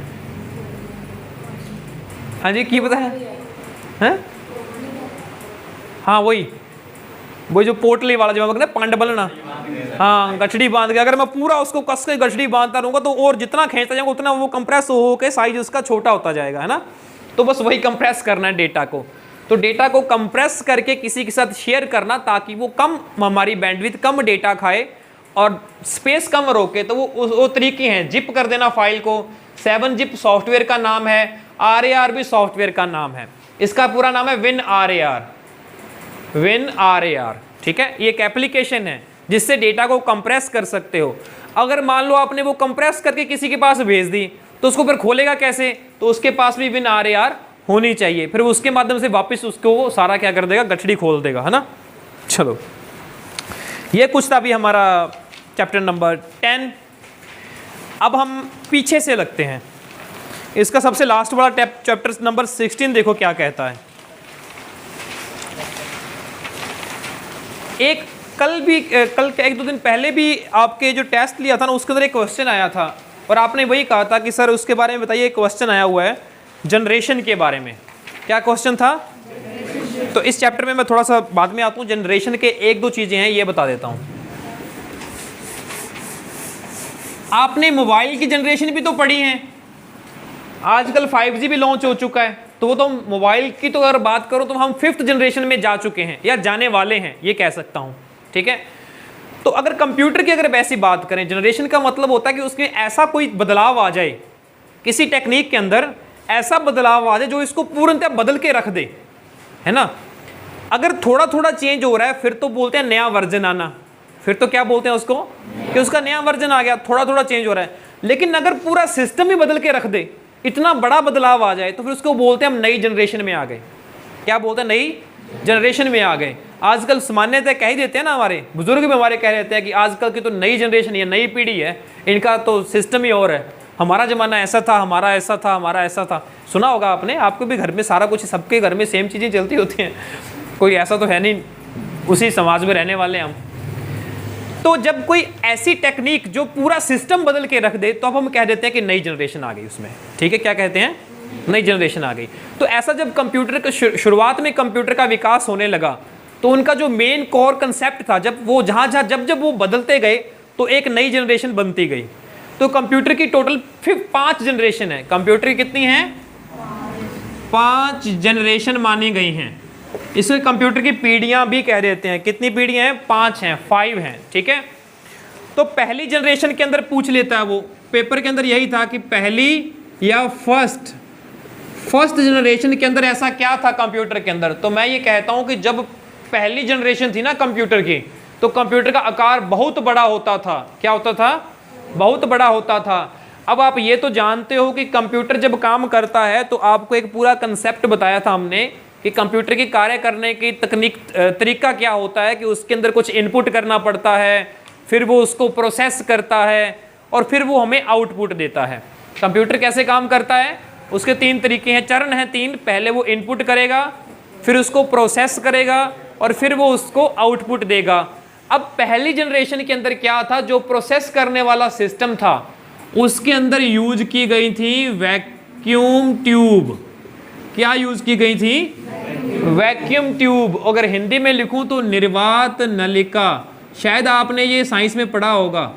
हाँ जी, की बताया है? हाँ वही जो पोटली वाला जो मैं पांड बलना, हाँ, गठड़ी बांध के, अगर मैं पूरा उसको कस के गठड़ी बांधता रहूँगा तो और जितना खींचता जाऊँगा उतना वो कंप्रेस हो के साइज उसका छोटा होता जाएगा, है ना। तो बस वही कंप्रेस करना है डेटा को। तो डेटा को कंप्रेस करके किसी के साथ शेयर करना ताकि वो कम, हमारी बैंडविड्थ कम डेटा खाए और स्पेस कम रोके, तो वो तरीके हैं। जिप कर देना फाइल को, 7-zip सॉफ्टवेयर का नाम है, RAR भी सॉफ्टवेयर का नाम है, इसका पूरा नाम है WinRAR, ठीक है। ये एक एप्लीकेशन है जिससे डेटा को कंप्रेस कर सकते हो। अगर मान लो आपने वो कंप्रेस करके किसी के पास भेज दी तो उसको फिर खोलेगा कैसे, तो उसके पास भी विन आर होनी चाहिए, फिर उसके माध्यम से वापस उसको वो सारा क्या कर देगा, गठड़ी खोल देगा, है ना। चलो ये कुछ था अभी हमारा चैप्टर नंबर 10। अब हम पीछे से लगते हैं, इसका सबसे लास्ट वाला चैप्टर नंबर 16 देखो क्या कहता है। कल एक दो दिन पहले भी आपके जो टेस्ट लिया था ना, उसके अंदर एक क्वेश्चन आया था और आपने वही कहा था कि सर उसके बारे में बताइए। क्वेश्चन आया हुआ है जनरेशन के बारे में। क्या क्वेश्चन था? तो इस चैप्टर में मैं थोड़ा सा बाद में आता हूँ, जनरेशन के एक दो चीजें हैं ये बता देता हूँ। आपने मोबाइल की जनरेशन भी तो पढ़ी है, आजकल 5G भी लॉन्च हो चुका है, तो वो तो मोबाइल की तो अगर बात करो तो हम 5th जनरेशन में जा चुके हैं या जाने वाले हैं, ये कह सकता हूँ, ठीक है। तो अगर कंप्यूटर की अगर वैसी बात करें, जनरेशन का मतलब होता है कि उसमें ऐसा कोई बदलाव आ जाए, किसी टेक्निक के अंदर ऐसा बदलाव आ जाए जो इसको पूर्णतः बदल के रख दे, है ना। अगर थोड़ा थोड़ा चेंज हो रहा है फिर तो बोलते हैं नया वर्जन आना, फिर तो क्या बोलते हैं उसको कि उसका नया वर्जन आ गया, थोड़ा थोड़ा चेंज हो रहा है। लेकिन अगर पूरा सिस्टम ही बदल के रख दे, इतना बड़ा बदलाव आ जाए, तो फिर उसको बोलते हैं हम नई जनरेशन में आ गए। क्या बोलते हैं? नई जनरेशन में आ गए। आजकल सामान्यतः कह ही देते हैं ना, हमारे बुजुर्ग भी हमारे कह रहते हैं कि आजकल की तो नई जनरेशन है, नई पीढ़ी है, इनका तो सिस्टम ही और है, हमारा ज़माना ऐसा था, हमारा ऐसा था, हमारा ऐसा था। सुना होगा आपने, आपके भी घर में सारा कुछ, सबके घर में सेम चीज़ें चलती होती हैं, कोई ऐसा तो है नहीं, उसी समाज में रहने वाले हम। तो जब कोई ऐसी टेक्निक जो पूरा सिस्टम बदल के रख दे, तो अब हम कह देते हैं कि नई जनरेशन आ गई उसमें, ठीक है। क्या कहते हैं? नई जनरेशन आ गई। तो ऐसा जब कंप्यूटर का शुरुआत में कंप्यूटर का विकास होने लगा, तो उनका जो मेन कोर कंसेप्ट था, जब वो जहाँ जब वो बदलते गए तो एक नई जनरेशन बनती गई। तो कंप्यूटर की टोटल 5 जनरेशन है। कंप्यूटर की कितनी है? 5 जनरेशन मानी गई हैं। इसको कंप्यूटर की पीढ़ियां भी कह देते हैं। कितनी पीढ़ियां हैं? 5 हैं, 5 हैं, ठीक है। तो पहली जनरेशन के अंदर पूछ लेता है वो, पेपर के अंदर यही था कि पहली या फर्स्ट जनरेशन के अंदर ऐसा क्या था कंप्यूटर के अंदर। तो मैं ये कहता हूं कि जब पहली जनरेशन थी ना कंप्यूटर की, तो कंप्यूटर का आकार बहुत बड़ा होता था। क्या होता था? बहुत बड़ा होता था। अब आप ये तो जानते हो कि कंप्यूटर जब काम करता है तो आपको एक पूरा कंसेप्ट बताया था हमने कि कंप्यूटर की कार्य करने की तरीका क्या होता है, कि उसके अंदर कुछ इनपुट करना पड़ता है, फिर वो उसको प्रोसेस करता है और फिर वो हमें आउटपुट देता है। कंप्यूटर कैसे काम करता है? उसके 3 तरीके हैं, चरण हैं 3। पहले वो इनपुट करेगा, फिर उसको प्रोसेस करेगा और फिर वो उसको आउटपुट देगा। अब पहली जनरेशन के अंदर क्या था? जो प्रोसेस करने वाला सिस्टम था उसके अंदर यूज की गई थी वैक्यूम ट्यूब। क्या यूज की गई थी? Vacuum tube. अगर हिंदी में लिखूं तो निर्वात नलिका। शायद आपने ये साइंस में पढ़ा होगा,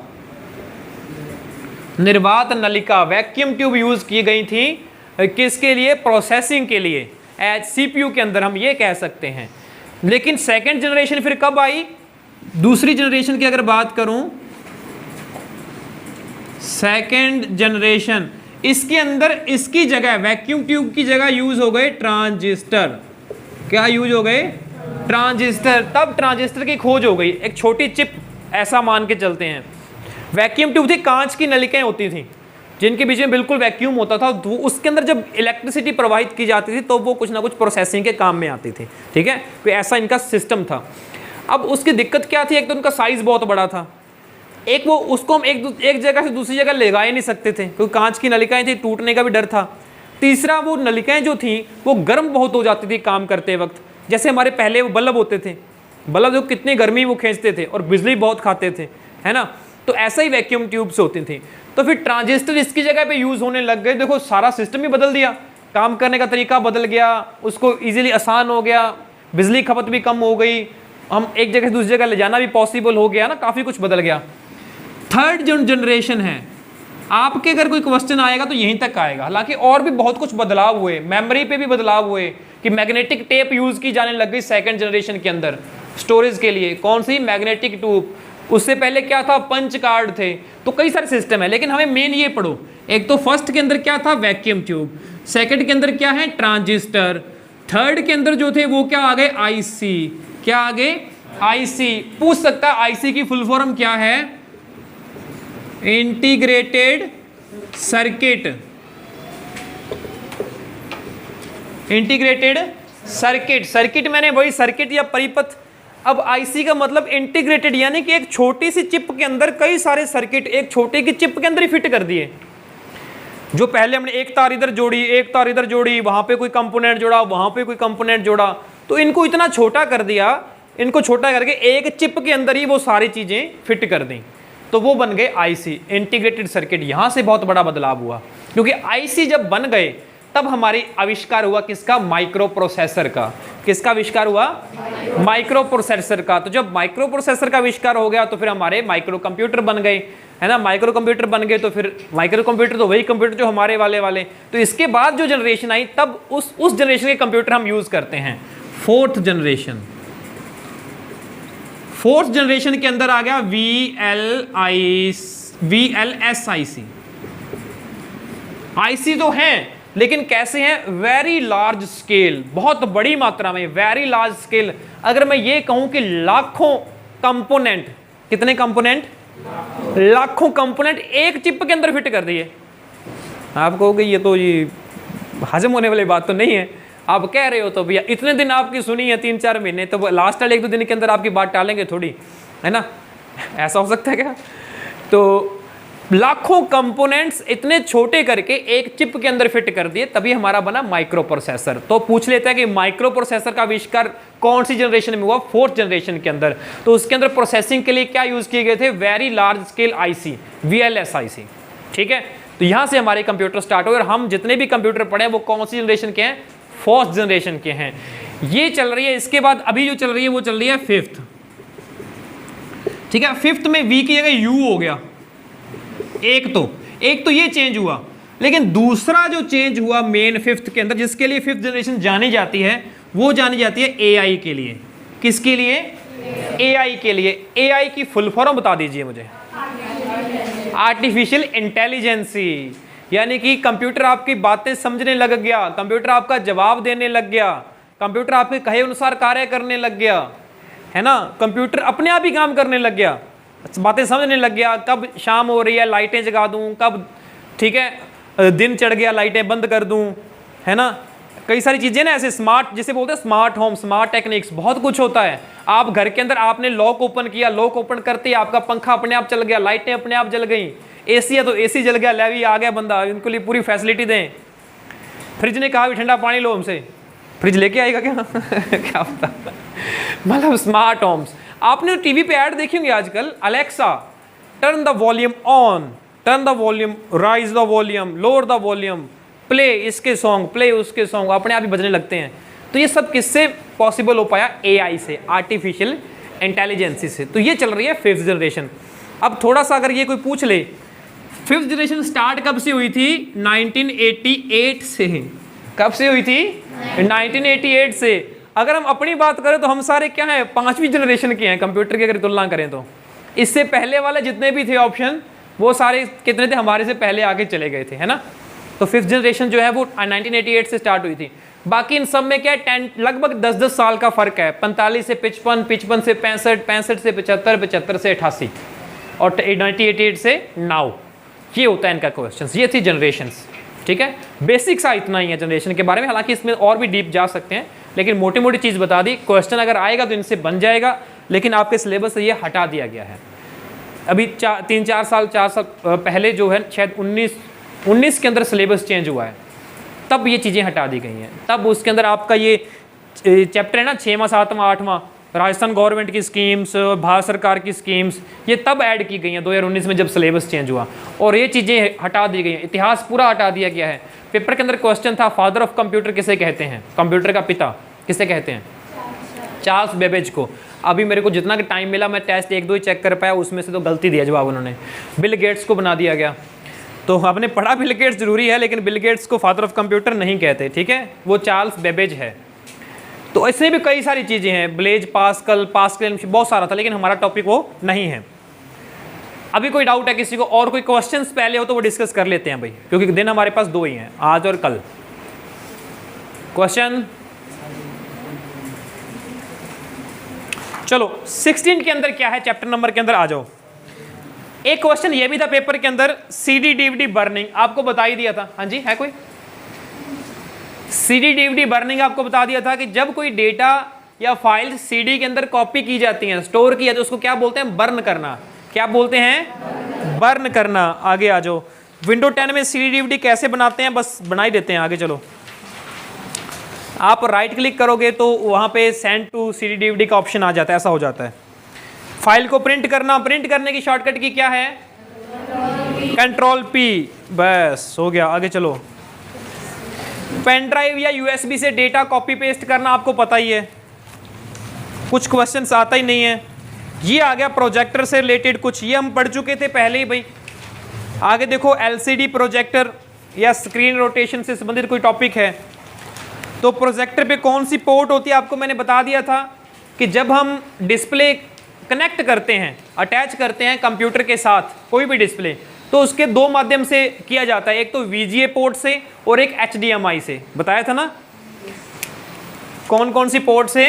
निर्वात नलिका, वैक्यूम ट्यूब यूज की गई थी। किसके लिए? प्रोसेसिंग के लिए। सीपीयू के अंदर हम ये कह सकते हैं। लेकिन सेकंड जनरेशन फिर कब आई? दूसरी जनरेशन की अगर बात करूं, सेकंड जनरेशन, इसके अंदर इसकी जगह, वैक्यूम ट्यूब की जगह यूज हो गए ट्रांजिस्टर। क्या यूज हो गए? ट्रांजिस्टर। तब ट्रांजिस्टर की खोज हो गई, एक छोटी चिप ऐसा मान के चलते हैं। वैक्यूम ट्यूब थी, कांच की नलिकाएं होती थी जिनके बीच में बिल्कुल वैक्यूम होता था। उसके अंदर जब इलेक्ट्रिसिटी प्रवाहित की जाती थी तो वो कुछ ना कुछ प्रोसेसिंग के काम में आती थी, ठीक है। तो ऐसा इनका सिस्टम था। अब उसकी दिक्कत क्या थी? एक तो उनका साइज बहुत बड़ा था, एक वो उसको हम एक जगह से दूसरी जगह ले जा ही नहीं सकते थे क्योंकि कांच की नलिकाएं थी, टूटने का भी डर था। तीसरा, वो नलिकाएं जो थी वो गर्म बहुत हो जाती थी काम करते वक्त। जैसे हमारे पहले वो बल्ब होते थे, बल्ब जो कितनी गर्मी वो खींचते थे और बिजली बहुत खाते थे, है ना। तो ऐसा ही वैक्यूम ट्यूब्स होती थी। तो फिर ट्रांजिस्टर इसकी जगह पे यूज होने लग गए। देखो सारा सिस्टम ही बदल दिया, काम करने का तरीका बदल गया, उसको इजीली आसान हो गया, बिजली खपत भी कम हो गई, हम एक जगह से दूसरी जगह ले जाना भी पॉसिबल हो गया ना, काफ़ी कुछ बदल गया। थर्ड जो जनरेशन है, आपके अगर कोई क्वेश्चन आएगा तो यहीं तक आएगा। हालांकि और भी बहुत कुछ बदलाव हुए, मेमोरी पे भी बदलाव हुए कि मैग्नेटिक टेप यूज की जाने लग गई सेकंड जनरेशन के अंदर स्टोरेज के लिए। कौन सी? Magnetic tube. उससे पहले क्या था? पंच कार्ड थे। तो कई सारे सिस्टम है, लेकिन हमें मेन ये पढ़ो। एक तो फर्स्ट के अंदर क्या था? Vacuum tube. सेकंड के अंदर क्या है? ट्रांजिस्टर। थर्ड के अंदर जो थे वो क्या आ गए? आईसी। क्या आ गए? आईसी। पूछ सकता है आईसी की फुल फॉर्म क्या है? Integrated circuit, integrated circuit, circuit मैंने वही सर्किट या परिपथ। अब आईसी का मतलब इंटीग्रेटेड, यानी कि एक छोटी सी चिप के अंदर कई सारे सर्किट एक छोटे की चिप के अंदर ही फिट कर दिए। जो पहले हमने एक तार इधर जोड़ी, एक तार इधर जोड़ी, वहां पे कोई कंपोनेंट जोड़ा, वहां पे कोई कंपोनेंट जोड़ा, तो इनको इतना छोटा कर दिया, इनको छोटा करके एक चिप के अंदर ही वो सारी चीजें फिट कर दी, तो वो बन गए आईसी, इंटीग्रेटेड सर्किट। यहां से बहुत बड़ा बदलाव हुआ, क्योंकि आईसी जब बन गए तब हमारी आविष्कार हुआ किसका? माइक्रो प्रोसेसर का। किसका आविष्कार हुआ? माइक्रो प्रोसेसर का। तो जब माइक्रो प्रोसेसर का आविष्कार हो गया तो फिर हमारे माइक्रो कंप्यूटर बन गए, है ना। माइक्रो कंप्यूटर बन गए तो फिर माइक्रो कंप्यूटर तो वही कंप्यूटर जो हमारे वाले। तो इसके बाद जो जनरेशन आई तब उस जनरेशन के कंप्यूटर हम यूज करते हैं। फोर्थ जनरेशन, फोर्थ जनरेशन के अंदर आ गया VLSIC। आईसी तो हैं लेकिन कैसे हैं? वेरी लार्ज स्केल, बहुत बड़ी मात्रा में, वेरी लार्ज स्केल। अगर मैं ये कहूं कि लाखों कंपोनेंट, कितने कंपोनेंट? लाखों कंपोनेंट एक चिप के अंदर फिट कर दिए। आप कहोगे ये तो ये हजम होने वाली बात तो नहीं है। आप कह रहे हो तो भैया इतने दिन आपकी सुनी है, 3-4 महीने, तो लास्ट वाले 1-2 दिन के अंदर आपकी बात टालेंगे थोड़ी, है ना। ऐसा हो सकता है क्या? तो लाखों कंपोनेंट्स इतने छोटे करके एक चिप के अंदर फिट कर दिए, तभी हमारा बना माइक्रो प्रोसेसर। तो पूछ लेते हैं कि माइक्रो प्रोसेसर का आविष्कार कौन सी जनरेशन में हुआ? फोर्थ जनरेशन के अंदर। तो उसके अंदर प्रोसेसिंग के लिए क्या यूज किए गए थे? Very large scale IC, VLSIC। ठीक है, तो यहां से हमारे कंप्यूटर स्टार्ट हुए और हम जितने भी कंप्यूटर पढ़े वो कौन सी जनरेशन के हैं? फोर्थ जनरेशन के हैं। ये चल रही है। इसके बाद अभी जो चल रही है वो चल रही है फिफ्थ। ठीक है, फिफ्थ में V की जगह U हो गया। एक तो ये चेंज हुआ, लेकिन दूसरा जो चेंज हुआ मेन फिफ्थ के अंदर, जिसके लिए फिफ्थ जनरेशन जानी जाती है, वो जानी जाती है AI के लिए। किसके लिए? AI के लिए। AI की फुल फॉर्म बता दीजिए मुझे। आर्टिफिशियल इंटेलिजेंसी, यानी कि कंप्यूटर आपकी बातें समझने लग गया, कंप्यूटर आपका जवाब देने लग गया, कंप्यूटर आपके कहे अनुसार कार्य करने लग गया, है ना। कंप्यूटर अपने आप ही काम करने लग गया, बातें समझने लग गया। कब शाम हो रही है लाइटें जगा दूं, कब ठीक है दिन चढ़ गया लाइटें बंद कर दूं, है ना। कई सारी चीजें ना ऐसे स्मार्ट, जिसे बोलते हैं स्मार्ट होम, स्मार्ट टेक्निक्स, बहुत कुछ होता है। आप घर के अंदर आपने लॉक ओपन किया, लॉक ओपन करते ही आपका पंखा अपने आप चल गया, लाइटें अपने आप जल गई। एसी है तो एसी जल गया, लेवी आ गया बंदा, इनको लिए पूरी फैसिलिटी दें। फ्रिज ने कहा भी ठंडा पानी लो हमसे, फ्रिज लेके आएगा क्या? क्या पता। मतलब स्मार्ट होम्स। आपने टीवी पे ऐड देखी होंगी आजकल, Alexa turn the volume on, turn the volume, rise the volume, lower the volume, play इसके सॉन्ग, प्ले उसके सॉन्ग, अपने आप ही बजने लगते हैं। तो ये सब किससे पॉसिबल हो पाया? AI से, आर्टिफिशियल इंटेलिजेंसी से। तो ये चल रही है फिफ्थ जनरेशन। अब थोड़ा सा अगर ये कोई पूछ ले, फिफ्थ जनरेशन स्टार्ट कब से हुई थी? 1988 से। कब से हुई थी? 1988 से। अगर हम अपनी बात करें तो हम सारे क्या हैं? 5वीं जनरेशन के हैं कंप्यूटर की अगर तुलना करें तो। इससे पहले वाले जितने भी थे ऑप्शन, वो सारे कितने थे? हमारे से पहले आगे चले गए थे, है ना। तो फिफ्थ जनरेशन जो है वो 1988 से स्टार्ट हुई थी। बाकी इन सब में क्या है? लगभग 10-10 साल का फर्क है। 45 से 55, 55 से 65, 65 से 75, 75 से 88 और 1988 से नाउ। ये होता है इनका क्वेश्चन। ये थी जनरेशंस। ठीक है, बेसिक सा इतना ही है जनरेशन के बारे में। हालांकि इसमें और भी डीप जा सकते हैं, लेकिन मोटी मोटी चीज़ बता दी। क्वेश्चन अगर आएगा तो इनसे बन जाएगा, लेकिन आपके सिलेबस से ये हटा दिया गया है। अभी 3-4 साल 4 साल पहले जो है, शायद 19 के अंदर सिलेबस चेंज हुआ है, तब ये चीज़ें हटा दी गई हैं। तब उसके अंदर आपका ये चैप्टर है ना 6वां 7वां 8वां, राजस्थान गवर्नमेंट की स्कीम्स, भारत सरकार की स्कीम्स, ये तब ऐड की गई हैं 2019 में जब सिलेबस चेंज हुआ, और ये चीज़ें हटा दी गई हैं। इतिहास पूरा हटा दिया गया है। पेपर के अंदर क्वेश्चन था, फादर ऑफ कंप्यूटर किसे कहते हैं? कंप्यूटर का पिता किसे कहते हैं? चार्ल्स बेबेज को। अभी मेरे को जितना कि टाइम मिला मैं टेस्ट 1-2 ही चेक कर पाया, उसमें से तो गलती दिया जवाब उन्होंने। बिल गेट्स को बना दिया गया। तो आपने पढ़ा बिल गेट्स जरूरी है, लेकिन बिल गेट्स को फादर ऑफ कंप्यूटर नहीं कहते, ठीक है, वो चार्ल्स बेबेज है। तो ऐसे भी कई सारी चीज़ें हैं, ब्लेज पास्कल, बहुत सारा था, लेकिन हमारा टॉपिक वो नहीं है। अभी कोई डाउट है किसी को, और कोई क्वेश्चंस पहले हो तो वो डिस्कस कर लेते हैं भाई, क्योंकि दिन हमारे पास 2 ही हैं, आज और कल। क्वेश्चन चलो 16 के अंदर क्या है, चैप्टर नंबर के अंदर आ जाओ। एक क्वेश्चन ये भी था पेपर के अंदर, CD DVD बर्निंग आपको बता ही दिया था। हाँ जी, है कोई? CD DVD बर्निंग आपको बता दिया था कि जब कोई डेटा या फाइल CD के अंदर कॉपी की जाती हैं, स्टोर की जाती है, उसको क्या बोलते हैं? बर्न करना। क्या बोलते हैं? बर्न करना। आगे आ जाओ। विंडो 10 में CD DVD कैसे बनाते हैं, बस बना ही देते हैं। आगे चलो, आप राइट क्लिक करोगे तो वहाँ पे सेंड टू CD DVD का ऑप्शन आ जाता है, ऐसा हो जाता है। फाइल को प्रिंट करना, प्रिंट करने की शॉर्टकट की क्या है? Ctrl+P, बस हो गया। आगे चलो, पेन ड्राइव या USB से डेटा कॉपी पेस्ट करना आपको पता ही है, कुछ क्वेश्चंस आता ही नहीं है। ये आ गया प्रोजेक्टर से रिलेटेड कुछ, ये हम पढ़ चुके थे पहले ही भाई। आगे देखो, LCD प्रोजेक्टर या स्क्रीन रोटेशन से संबंधित कोई टॉपिक है तो प्रोजेक्टर पे कौन सी पोर्ट होती है आपको मैंने बता दिया था कि जब हम डिस्प्ले कनेक्ट करते हैं, अटैच करते हैं कंप्यूटर के साथ कोई भी डिस्प्ले, तो उसके दो माध्यम से किया जाता है, एक तो VGA पोर्ट से और एक HDMI से। बताया था ना कौन कौन सी पोर्ट से?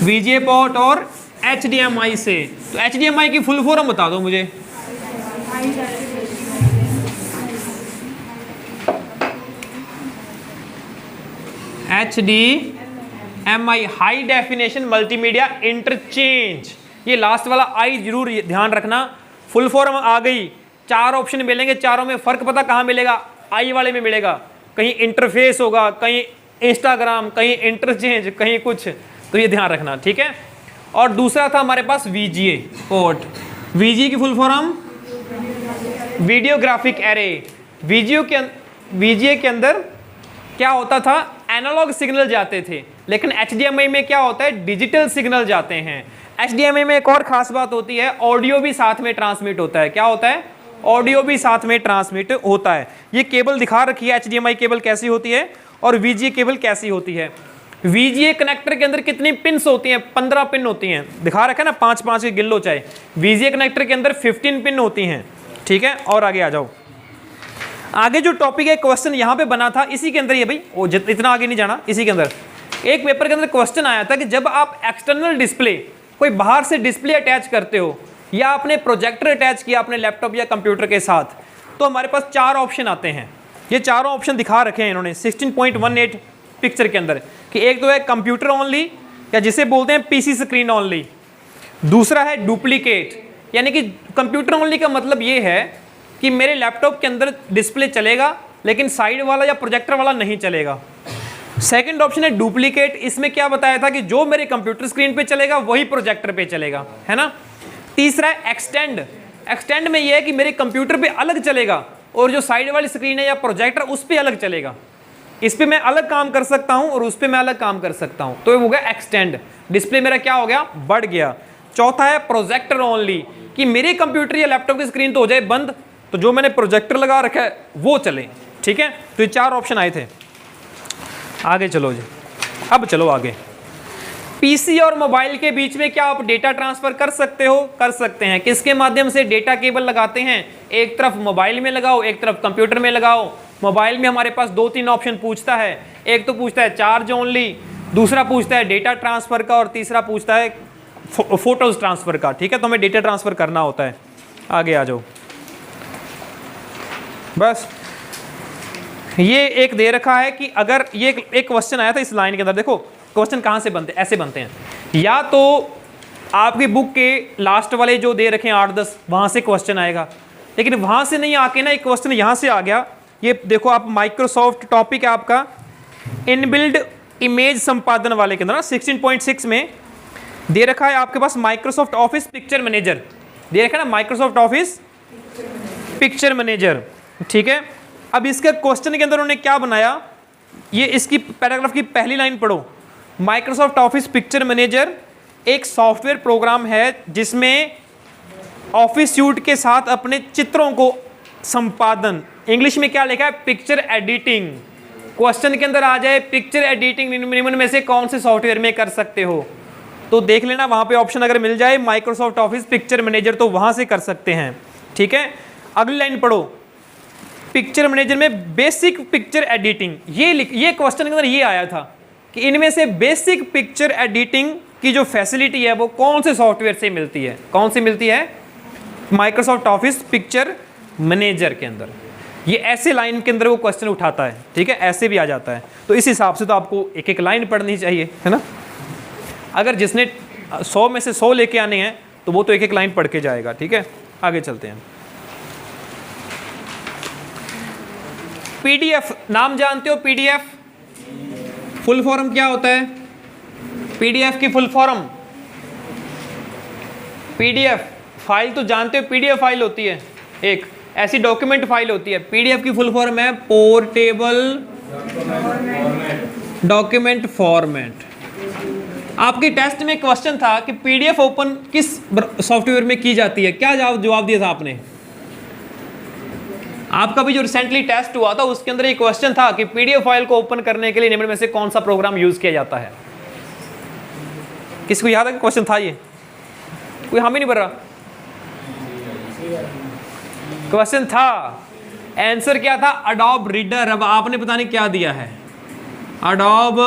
VGA पोर्ट और HDMI से। तो HDMI की फुल फॉर्म बता दो मुझे। HDMI, high definition multimedia interchange. ये लास्ट वाला आई जरूर ध्यान रखना। फुल फॉर्म आ गई, 4 ऑप्शन मिलेंगे, चारों में फर्क पता कहाँ मिलेगा? आई वाले में मिलेगा। कहीं इंटरफेस होगा, कहीं इंस्टाग्राम, कहीं इंटरचेंज, कहीं कुछ, तो ये ध्यान रखना, ठीक है। और दूसरा था हमारे पास VGA पोर्ट। VGA की full form video graphic array. VGA के अंदर क्या होता था? एनालॉग सिग्नल जाते थे, लेकिन HDMI में क्या होता है? डिजिटल सिग्नल जाते हैं। HDMI में एक और खास बात होती है, ऑडियो भी साथ में ट्रांसमिट होता है। क्या होता है? ऑडियो भी साथ में ट्रांसमिट होता है। ये केबल दिखा रखी है, HDMI केबल कैसी होती है और VGA केबल कैसी होती है। VGA कनेक्टर के अंदर कितनी पिन्स होती हैं? 15 पिन होती हैं, दिखा रखा है ना, 5-5 के गिन लो चाहे। VGA कनेक्टर के अंदर 15 पिन होती हैं, ठीक है। और आगे आ जाओ, आगे जो टॉपिक है, क्वेश्चन यहाँ पे बना था इसी के अंदर, ये भाई वो इतना आगे नहीं जाना, इसी के अंदर एक पेपर के अंदर क्वेश्चन आया था कि जब आप एक्सटर्नल डिस्प्ले, कोई बाहर से डिस्प्ले अटैच करते हो या आपने प्रोजेक्टर अटैच किया अपने लैपटॉप या कंप्यूटर के साथ, तो हमारे पास 4 ऑप्शन आते हैं। ये चारों ऑप्शन दिखा रखे हैं इन्होंने 16.18 पिक्चर के अंदर, कि एक तो है कंप्यूटर ओनली या जिसे बोलते हैं PC स्क्रीन ओनली। दूसरा है डुप्लीकेट, यानी कि कंप्यूटर ओनली का मतलब ये है कि मेरे लैपटॉप के अंदर डिस्प्ले चलेगा लेकिन साइड वाला या प्रोजेक्टर वाला नहीं चलेगा। सेकंड ऑप्शन है डुप्लीकेट, इसमें क्या बताया था कि जो मेरे कंप्यूटर स्क्रीन पे चलेगा वही प्रोजेक्टर पे चलेगा, है ना। तीसरा है एक्सटेंड। एक्सटेंड में यह है कि मेरे कंप्यूटर पे अलग चलेगा और जो साइड वाली स्क्रीन है या प्रोजेक्टर उस पर अलग चलेगा। इस पे मैं अलग काम कर सकता हूं और उस पे मैं अलग काम कर सकता हूं, तो ये हो गया एक्सटेंड। डिस्प्ले मेरा क्या हो गया? बढ़ गया। चौथा है प्रोजेक्टर ओनली, कि मेरे कंप्यूटर या लैपटॉप की स्क्रीन तो हो जाए बंद, तो जो मैंने प्रोजेक्टर लगा रखा है वो चले, ठीक है। तो ये 4 ऑप्शन आए थे। आगे चलो जी, अब चलो आगे। PC और मोबाइल के बीच में क्या आप डेटा ट्रांसफर कर सकते हो? कर सकते हैं। किसके माध्यम से? डेटा केबल लगाते हैं, एक तरफ मोबाइल में लगाओ, एक तरफ कंप्यूटर में लगाओ। मोबाइल में हमारे पास 2-3 ऑप्शन पूछता है, एक तो पूछता है चार्ज ओनली, दूसरा पूछता है डेटा ट्रांसफर का और तीसरा पूछता है फोटोज ट्रांसफर का, ठीक है। तो हमें डेटा ट्रांसफर करना होता है। आगे आ जाओ, बस ये एक दे रखा है कि अगर ये एक क्वेश्चन आया था इस लाइन के अंदर, देखो क्वेश्चन कहाँ से बनते हैं, ऐसे बनते हैं। या तो आपकी बुक के लास्ट वाले जो दे रखे हैं 8-10, वहाँ से क्वेश्चन आएगा, लेकिन वहाँ से नहीं आके ना एक क्वेश्चन यहाँ से आ गया। ये देखो आप, माइक्रोसॉफ्ट टॉपिक है आपका इनबिल्ड इमेज संपादन वाले के अंदर 16.6 में दे रखा है आपके पास माइक्रोसॉफ्ट ऑफिस पिक्चर मैनेजर दे रखा है ना, माइक्रोसॉफ्ट ऑफिस पिक्चर मैनेजर, ठीक है। अब इसके क्वेश्चन के अंदर उन्होंने क्या बनाया, ये इसकी पैराग्राफ की पहली लाइन पढ़ो। माइक्रोसॉफ्ट ऑफिस पिक्चर मैनेजर एक सॉफ्टवेयर प्रोग्राम है जिसमें ऑफिस सूट के साथ अपने चित्रों को संपादन, इंग्लिश में क्या लिखा है? Picture editing. क्वेश्चन के अंदर आ जाए पिक्चर एडिटिंग निम्न में से कौन से सॉफ्टवेयर में कर सकते हो, तो देख लेना वहां पे ऑप्शन अगर मिल जाए माइक्रोसॉफ्ट ऑफिस पिक्चर मैनेजर, तो वहां से कर सकते हैं, ठीक है। अगली लाइन पढ़ो, पिक्चर मैनेजर में बेसिक पिक्चर एडिटिंग, ये क्वेश्चन के अंदर ये आया था कि इनमें से बेसिक पिक्चर एडिटिंग की जो फैसिलिटी है वो कौन से सॉफ्टवेयर से मिलती है? कौन सी मिलती है? माइक्रोसॉफ्ट ऑफिस पिक्चर मैनेजर के अंदर। ये ऐसे लाइन के अंदर वो क्वेश्चन उठाता है, ठीक है, ऐसे भी आ जाता है। तो इस हिसाब से तो आपको एक एक लाइन पढ़नी चाहिए, है ना। अगर जिसने 100 में से 100 लेके आने हैं तो वो तो एक एक लाइन पढ़ के जाएगा, ठीक है। आगे चलते हैं। पीडीएफ नाम जानते हो? पीडीएफ फुल फॉर्म क्या होता है? पीडीएफ की फुल फॉर्म, पीडीएफ फाइल तो जानते हो, पीडीएफ फाइल होती है एक ऐसी डॉक्यूमेंट फाइल होती है। पीडीएफ की फुल फॉर्म है पोर्टेबल डॉक्यूमेंट फॉर्मेट। आपके टेस्ट में क्वेश्चन था कि पीडीएफ ओपन किस सॉफ्टवेयर में की जाती है, क्या जवाब दिया था आपने? आपका भी जो रिसेंटली टेस्ट हुआ था उसके अंदर एक क्वेश्चन था कि पीडीएफ फाइल को ओपन करने के लिए निम्न में से कौन सा प्रोग्राम यूज किया जाता है। किसको याद है क्वेश्चन था ये? कोई हम ही नहीं भर रहा। क्वेश्चन था, आंसर क्या था? Adobe reader. अब आपने पता नहीं क्या दिया है, अडोब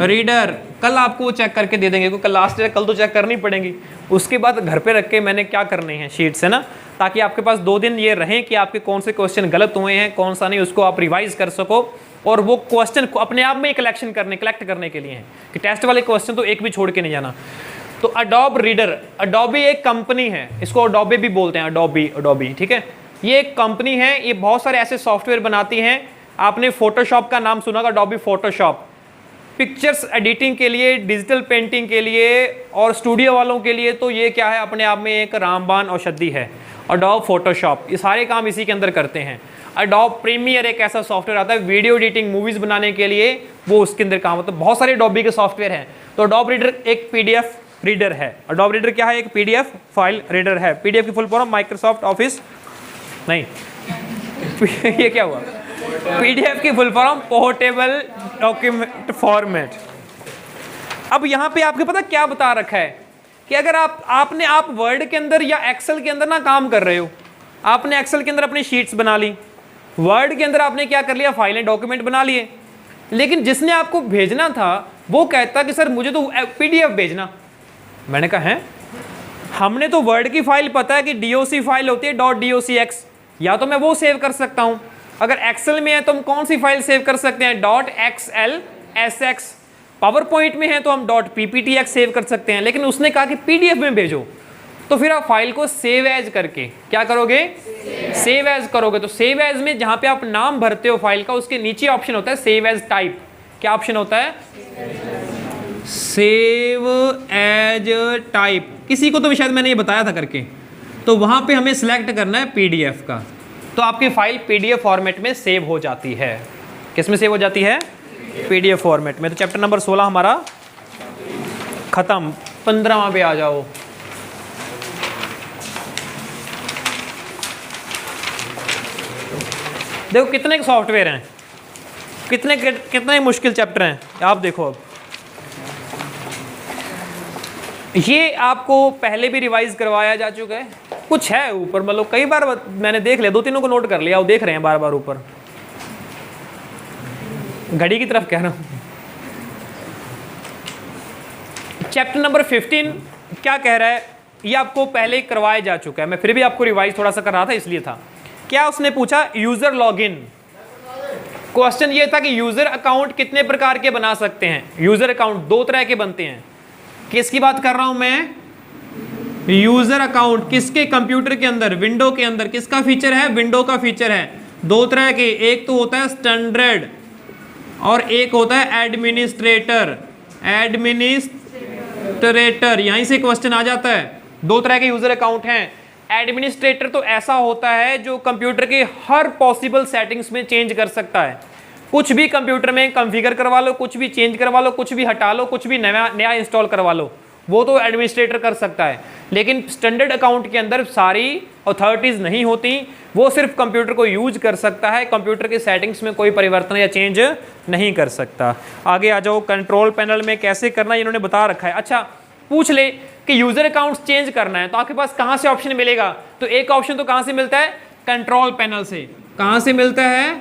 रीडर। कल आपको चेक करके दे देंगे, कल लास्ट है, कल तो चेक करनी पड़ेगी। उसके बाद घर पे रख के मैंने क्या करने हैं शीट्स, है ना, ताकि आपके पास 2 दिन ये रहें कि आपके कौन से क्वेश्चन गलत हुए हैं, कौन सा नहीं, उसको आप रिवाइज कर सको। और वो क्वेश्चन को अपने आप में कलेक्ट करने के लिए हैं कि टेस्ट वाले क्वेश्चन तो एक भी छोड़ के नहीं जाना। तो अडोब रीडर, अडोबी एक कंपनी है, इसको अडोबे भी बोलते हैं, अडोबी, ठीक है। ये एक कंपनी है, ये बहुत सारे ऐसे सॉफ्टवेयर बनाती हैं। आपने फोटोशॉप का नाम सुना होगा, अडोबी फोटोशॉप, पिक्चर्स एडिटिंग के लिए, डिजिटल पेंटिंग के लिए और स्टूडियो वालों के लिए तो ये क्या है, अपने आप में एक रामबाण औषधि है। अडोब फोटोशॉप, ये सारे काम इसी के अंदर करते हैं। अडोब प्रीमियर एक ऐसा सॉफ्टवेयर आता है वीडियो एडिटिंग, मूवीज बनाने के लिए, वो उसके अंदर काम होता है। बहुत सारे अडोबी के सॉफ्टवेयर हैं। तो अडोब रीडर एक पीडीएफ रीडर है। अडोब रीडर क्या है? एक पीडीएफ फाइल रीडर है। पीडीएफ की फुल फॉर्म माइक्रोसॉफ्ट ऑफिस नहीं ये क्या हुआ? पीडीएफ की full form portable document format. अब यहाँ पे आपको पता क्या बता रखा है कि अगर आप वर्ड के अंदर या एक्सेल के अंदर ना काम कर रहे हो, आपने एक्सेल के अंदर अपनी शीट्स बना ली, वर्ड के अंदर आपने क्या कर लिया, फाइलें डॉक्यूमेंट बना लिए, लेकिन जिसने आपको भेजना था वो कहता कि सर मुझे तो पीडीएफ भेजना। मैंने कहा है, हमने तो वर्ड की फाइल पता है कि डीओसी फाइल होती है .docx, या तो मैं वो सेव कर सकता हूं। अगर एक्सेल में है तो हम कौन सी फाइल सेव कर सकते हैं? .xlsx। पावर पॉइंट में है तो हम .pptx सेव कर सकते हैं, लेकिन उसने कहा कि पीडीएफ में भेजो। तो फिर आप फाइल को सेव एज करके क्या करोगे? सेव एज करोगे। तो सेव एज में जहां पे आप नाम भरते हो फाइल का, उसके नीचे ऑप्शन होता है सेव एज टाइप। क्या ऑप्शन होता है? Save as type. किसी को तो शायद मैंने ये बताया था करके। तो वहां पे हमें सिलेक्ट करना है पीडीएफ का, तो आपकी फाइल पीडीएफ फॉर्मेट में सेव हो जाती है। किस में सेव हो जाती है? पीडीएफ फॉर्मेट में। तो चैप्टर नंबर 16 हमारा खत्म। 15वां पे आ जाओ। देखो कितने सॉफ्टवेयर हैं, कितने मुश्किल चैप्टर हैं, आप देखो। अब ये आपको पहले भी रिवाइज करवाया जा चुका है, कुछ है ऊपर, मतलब कई बार मैंने देख लिया, 2-3 को नोट कर लिया, वो देख रहे हैं बार बार ऊपर, घड़ी की तरफ कह रहा हूं। चैप्टर नंबर 15 क्या कह रहा है, ये आपको पहले करवाया जा चुका है, मैं फिर भी आपको रिवाइज थोड़ा सा कर रहा था इसलिए था। क्या उसने पूछा? User login. क्वेश्चन ये था कि यूजर अकाउंट कितने प्रकार के बना सकते हैं? यूजर अकाउंट 2 तरह के बनते हैं। किसकी बात कर रहा हूं मैं? User account. किसके? कंप्यूटर के अंदर, विंडो के अंदर। किसका फीचर है? विंडो का फीचर है। 2 तरह के, एक तो होता है स्टैंडर्ड और एक होता है एडमिनिस्ट्रेटर। एडमिनिस्ट्रेटर, यहीं से क्वेश्चन आ जाता है। 2 तरह के यूजर अकाउंट हैं। एडमिनिस्ट्रेटर तो ऐसा होता है जो कंप्यूटर के हर पॉसिबल सेटिंग्स में चेंज कर सकता है। कुछ भी कंप्यूटर में कॉन्फ़िगर करवा लो, कुछ भी चेंज करवा लो, कुछ भी हटा लो, कुछ भी नया इंस्टॉल करवा लो, वो तो एडमिनिस्ट्रेटर कर सकता है। लेकिन स्टैंडर्ड अकाउंट के अंदर सारी अथॉरिटीज़ नहीं होती, वो सिर्फ कंप्यूटर को यूज कर सकता है, कंप्यूटर के सेटिंग्स में कोई परिवर्तन या चेंज नहीं कर सकता। आगे आ जाओ। कंट्रोल पैनल में कैसे करना इन्होंने बता रखा है। अच्छा, पूछ ले कि यूजर अकाउंट्स चेंज करना है तो आपके पास कहाँ से ऑप्शन मिलेगा? तो एक ऑप्शन तो कहाँ से मिलता है? कंट्रोल पैनल से। कहाँ से मिलता है?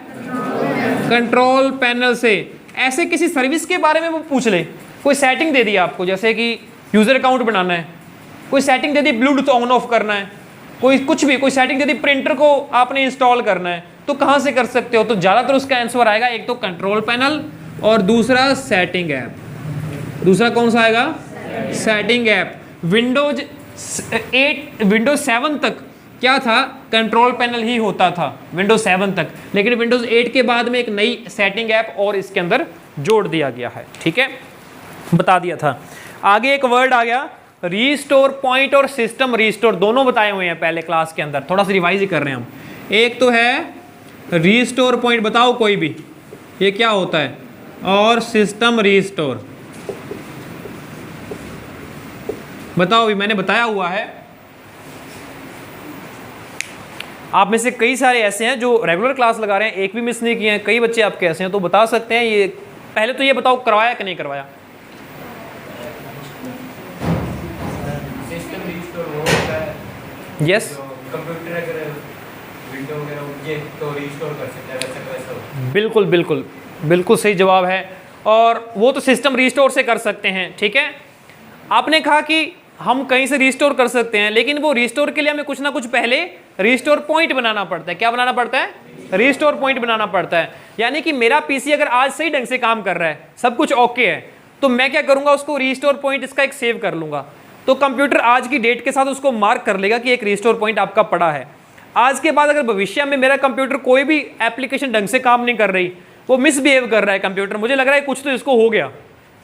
कंट्रोल पैनल से। ऐसे किसी सर्विस के बारे में वो पूछ ले, कोई सेटिंग दे दी आपको, जैसे कि यूजर अकाउंट बनाना है, कोई setting they the Bluetooth on off करना है, कोई कुछ भी, कोई सेटिंग, यदि प्रिंटर को आपने इंस्टॉल करना है तो कहाँ से कर सकते हो? तो ज़्यादातर उसका आंसर आएगा एक तो कंट्रोल पैनल और दूसरा सेटिंग ऐप। दूसरा कौन सा आएगा? Setting app. विंडोज 8 विंडोज 7 तक क्या था? कंट्रोल पैनल ही होता था विंडोज 7 तक, लेकिन विंडोज 8 के बाद में एक नई सेटिंग ऐप और इसके अंदर जोड़ दिया गया है। ठीक है, बता दिया था। आगे एक वर्ड आ गया रीस्टोर पॉइंट और सिस्टम रीस्टोर, दोनों बताए हुए हैं पहले क्लास के अंदर, थोड़ा सा रिवाइज ही कर रहे हैं हम। एक तो है रीस्टोर पॉइंट, बताओ कोई भी, ये क्या होता है, और सिस्टम रीस्टोर बताओ भी, मैंने बताया हुआ है। आप में से कई सारे ऐसे हैं जो रेगुलर क्लास लगा रहे हैं, एक भी मिस नहीं किए हैं, कई बच्चे आपके ऐसे हैं, तो बता सकते हैं ये। पहले तो ये बताओ करवाया कि नहीं करवाया? सिस्टम रीस्टोर वो होता है, यस, कंप्यूटर अगर विंडो वगैरह उठे तो रीस्टोर कर सकता है, वैसा होता है। बिल्कुल बिल्कुल बिल्कुल सही जवाब है, और वो तो सिस्टम रीस्टोर से कर सकते हैं। ठीक है, आपने कहा कि हम कहीं से रीस्टोर कर सकते हैं, लेकिन वो रीस्टोर के लिए हमें कुछ ना कुछ पहले रीस्टोर पॉइंट बनाना पड़ता है। क्या बनाना पड़ता है? रीस्टोर पॉइंट बनाना पड़ता है। यानी कि मेरा पीसी अगर आज सही ढंग से काम कर रहा है, सब कुछ ओके है, तो मैं क्या करूंगा, उसको रीस्टोर पॉइंट इसका एक सेव कर लूंगा। तो कंप्यूटर आज की डेट के साथ उसको मार्क कर लेगा कि एक रीस्टोर पॉइंट आपका पड़ा है। आज के बाद अगर भविष्य में मेरा कंप्यूटर कोई भी एप्लीकेशन ढंग से काम नहीं कर रही, वो मिसबिहेव कर रहा है कंप्यूटर, मुझे लग रहा है कुछ तो इसको हो गया,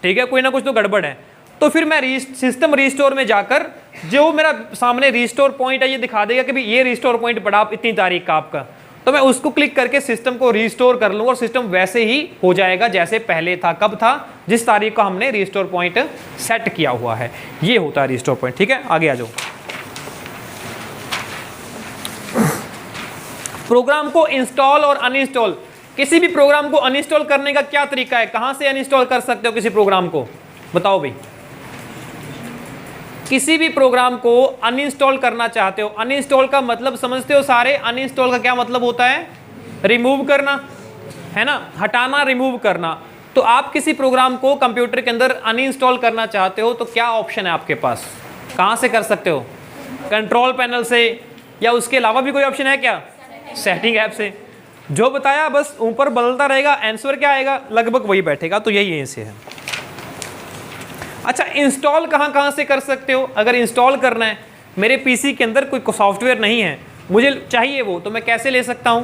ठीक है, कोई ना कुछ तो गड़बड़ है, तो फिर मैं सिस्टम रीस्टोर में जाकर जो मेरा सामने रीस्टोर पॉइंट है ये दिखा देगा कि भाई ये रीस्टोर पॉइंट पड़ा आप इतनी तारीख का आपका, तो मैं उसको क्लिक करके सिस्टम को रीस्टोर कर लूंगा और सिस्टम वैसे ही हो जाएगा जैसे पहले था। कब था? जिस तारीख को हमने रीस्टोर पॉइंट सेट किया हुआ है। ये होता है रीस्टोर पॉइंट। ठीक है, आगे आ जाओ। प्रोग्राम को इंस्टॉल और अनइंस्टॉल, किसी भी प्रोग्राम को अनइंस्टॉल करने का क्या तरीका है? कहां से अनइंस्टॉल कर सकते हो किसी प्रोग्राम को? बताओ भाई। किसी भी प्रोग्राम को अनइंस्टॉल करना चाहते हो, अनइंस्टॉल का मतलब समझते हो सारे? अनइंस्टॉल का क्या मतलब होता है? रिमूव करना, है ना, हटाना, रिमूव करना। तो आप किसी प्रोग्राम को कंप्यूटर के अंदर अनइंस्टॉल करना चाहते हो तो क्या ऑप्शन है आपके पास? कहां से कर सकते हो? कंट्रोल पैनल से, या उसके अलावा भी कोई ऑप्शन है क्या? सेटिंग ऐप से। जो बताया बस ऊपर बदलता रहेगा, आंसर क्या आएगा लगभग वही बैठेगा, तो यही से है। अच्छा, इंस्टॉल कहां से कर सकते हो? अगर इंस्टॉल करना है, मेरे पीसी के अंदर कोई सॉफ्टवेयर नहीं है, मुझे चाहिए वो, तो मैं कैसे ले सकता हूं?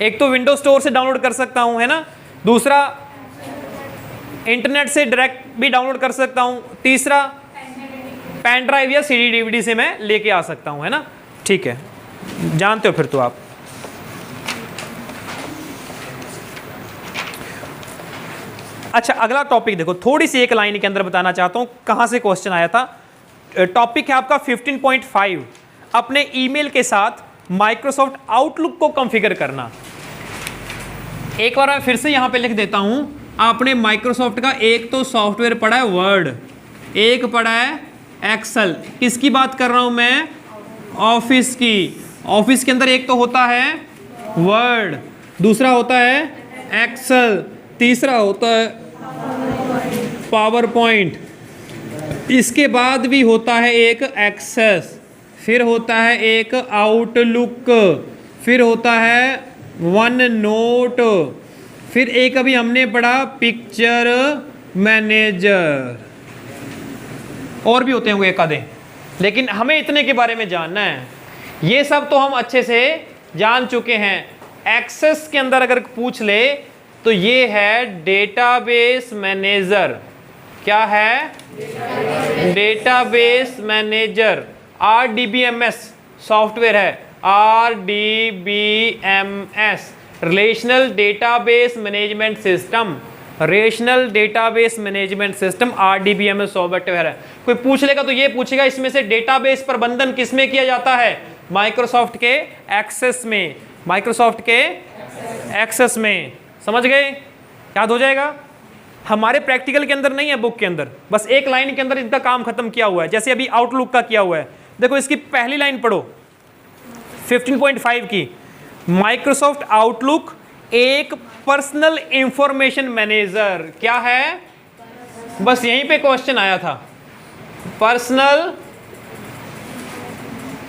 एक तो विंडोज स्टोर से डाउनलोड कर सकता हूं, है ना, दूसरा इंटरनेट से डायरेक्ट भी डाउनलोड कर सकता हूं, तीसरा पेन ड्राइव या सीडी डीवीडी से मैं लेके आ सकता हूं, है ना। ठीक है, जानते हो फिर तो आप। अच्छा, अगला टॉपिक देखो, थोड़ी सी एक लाइन के अंदर बताना चाहता हूं कहां से क्वेश्चन आया था। टॉपिक है आपका 15.5, अपने ईमेल के साथ माइक्रोसॉफ्ट आउटलुक को कॉन्फ़िगर करना। एक बार मैं फिर से यहां पे लिख देता हूं, आपने माइक्रोसॉफ्ट का एक तो सॉफ्टवेयर पढ़ा है वर्ड, एक पढ़ा है एक्सेल। किसकी बात कर रहा हूं मैं? ऑफिस की। ऑफिस के अंदर एक तो होता है वर्ड, दूसरा होता है एक्सेल, तीसरा होता है पावर पॉइंट, इसके बाद भी होता है एक एक्सेस, फिर होता है एक आउटलुक, फिर होता है वन नोट, फिर एक अभी हमने पढ़ा पिक्चर मैनेजर, और भी होते होंगे एक आधे, लेकिन हमें इतने के बारे में जानना है। ये सब तो हम अच्छे से जान चुके हैं। एक्सेस के अंदर अगर पूछ ले तो ये है डेटाबेस मैनेजर। क्या है? Database manager. RDBMS सॉफ्टवेयर है, RDBMS, relational database management system, rational database management system, RDBMS software है। कोई पूछ लेगा तो ये पूछेगा इसमें से डेटाबेस प्रबंधन किसमें किया जाता है? माइक्रोसॉफ्ट के एक्सेस में, माइक्रोसॉफ्ट के एक्सेस में। समझ गए? याद हो जाएगा। हमारे प्रैक्टिकल के अंदर नहीं है, बुक के अंदर, बस एक लाइन के अंदर इनका काम खत्म किया हुआ है। जैसे अभी आउटलुक का किया हुआ है, देखो इसकी पहली लाइन पढ़ो 15.5 की, माइक्रोसॉफ्ट आउटलुक एक पर्सनल इंफॉर्मेशन मैनेजर। क्या है? बस यहीं पे क्वेश्चन आया था, personal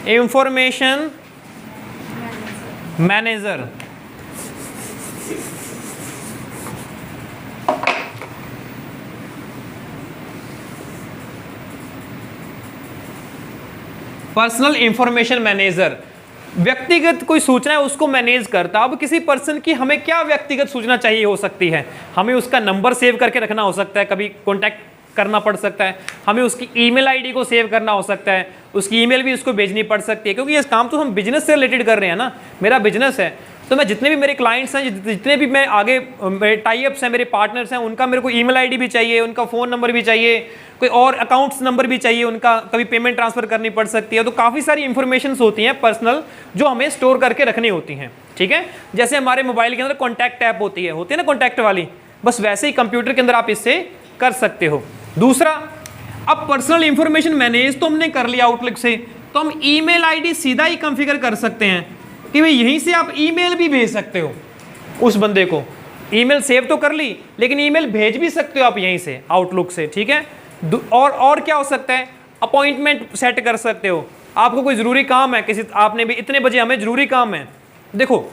information manager. Personal information manager व्यक्तिगत कोई सूचना है उसको मैनेज करता। अब किसी पर्सन की हमें क्या व्यक्तिगत सूचना चाहिए हो सकती है, हमें उसका नंबर सेव करके रखना हो सकता है, कभी कॉन्टैक्ट करना पड़ सकता है, हमें उसकी ईमेल आईडी को सेव करना हो सकता है, उसकी ईमेल भी उसको भेजनी पड़ सकती है, क्योंकि ये काम तो हम बिजनेस से रिलेटेड कर रहे हैं ना। मेरा बिजनेस है तो मैं जितने भी मेरे क्लाइंट्स हैं, जितने भी मैं आगे मेरे टाई-अप्स हैं, मेरे पार्टनर्स हैं, उनका मेरे को ईमेल आईडी भी चाहिए, उनका फ़ोन नंबर भी चाहिए, कोई और अकाउंट्स नंबर भी चाहिए, उनका कभी पेमेंट ट्रांसफ़र करनी पड़ सकती है। तो काफ़ी सारी इंफॉर्मेशंस होती हैं पर्सनल जो हमें स्टोर करके रखनी होती हैं, ठीक है। जैसे हमारे मोबाइल के अंदर कॉन्टैक्ट ऐप होती है ना कॉन्टैक्ट वाली, बस वैसे ही कंप्यूटर के अंदर आप इससे कर सकते हो। दूसरा, अब पर्सनल इंफॉर्मेशन मैनेज तो हमने कर लिया आउटलुक से, तो हम ईमेल आईडी सीधा ही कॉन्फ़िगर कर सकते हैं कि भाई यहीं से आप ईमेल भी भेज सकते हो उस बंदे को। ईमेल सेव तो कर ली, लेकिन ईमेल भेज भी सकते हो आप यहीं से आउटलुक से, ठीक है। और क्या हो सकता है, अपॉइंटमेंट सेट कर सकते हो। आपको कोई ज़रूरी काम है, किसी आपने भी इतने बजे हमें ज़रूरी काम है। देखो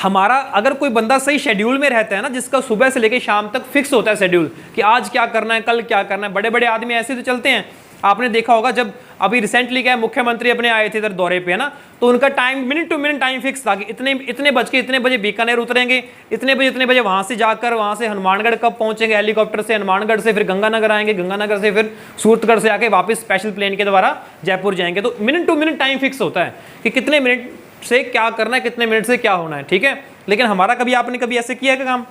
हमारा अगर कोई बंदा सही शेड्यूल में रहता है ना, जिसका सुबह से लेकर शाम तक फिक्स होता है शेड्यूल कि आज क्या करना है, कल क्या करना है। बड़े बड़े आदमी ऐसे तो चलते हैं, आपने देखा होगा जब अभी रिसेंटली क्या है, मुख्यमंत्री अपने आए थे इधर दौरे पे, है ना, तो उनका time minute to minute time fix था कि इतने बज के इतने बजे बीकानेर उतरेंगे, इतने बजे वहाँ से जाकर वहाँ से हनुमानगढ़ कब पहुँचेंगे, हेलीकॉप्टर से हनुमानगढ़ से फिर गंगानगर आएंगे, गंगानगर से फिर सूरतगढ़ से आके वापस स्पेशल प्लेन के द्वारा जयपुर जाएंगे। तो minute to minute time fix होता है कि कितने मिनट से क्या करना है, कितने मिनट से क्या होना है, ठीक है। लेकिन हमारा कभी आपने कभी ऐसे किया है काम?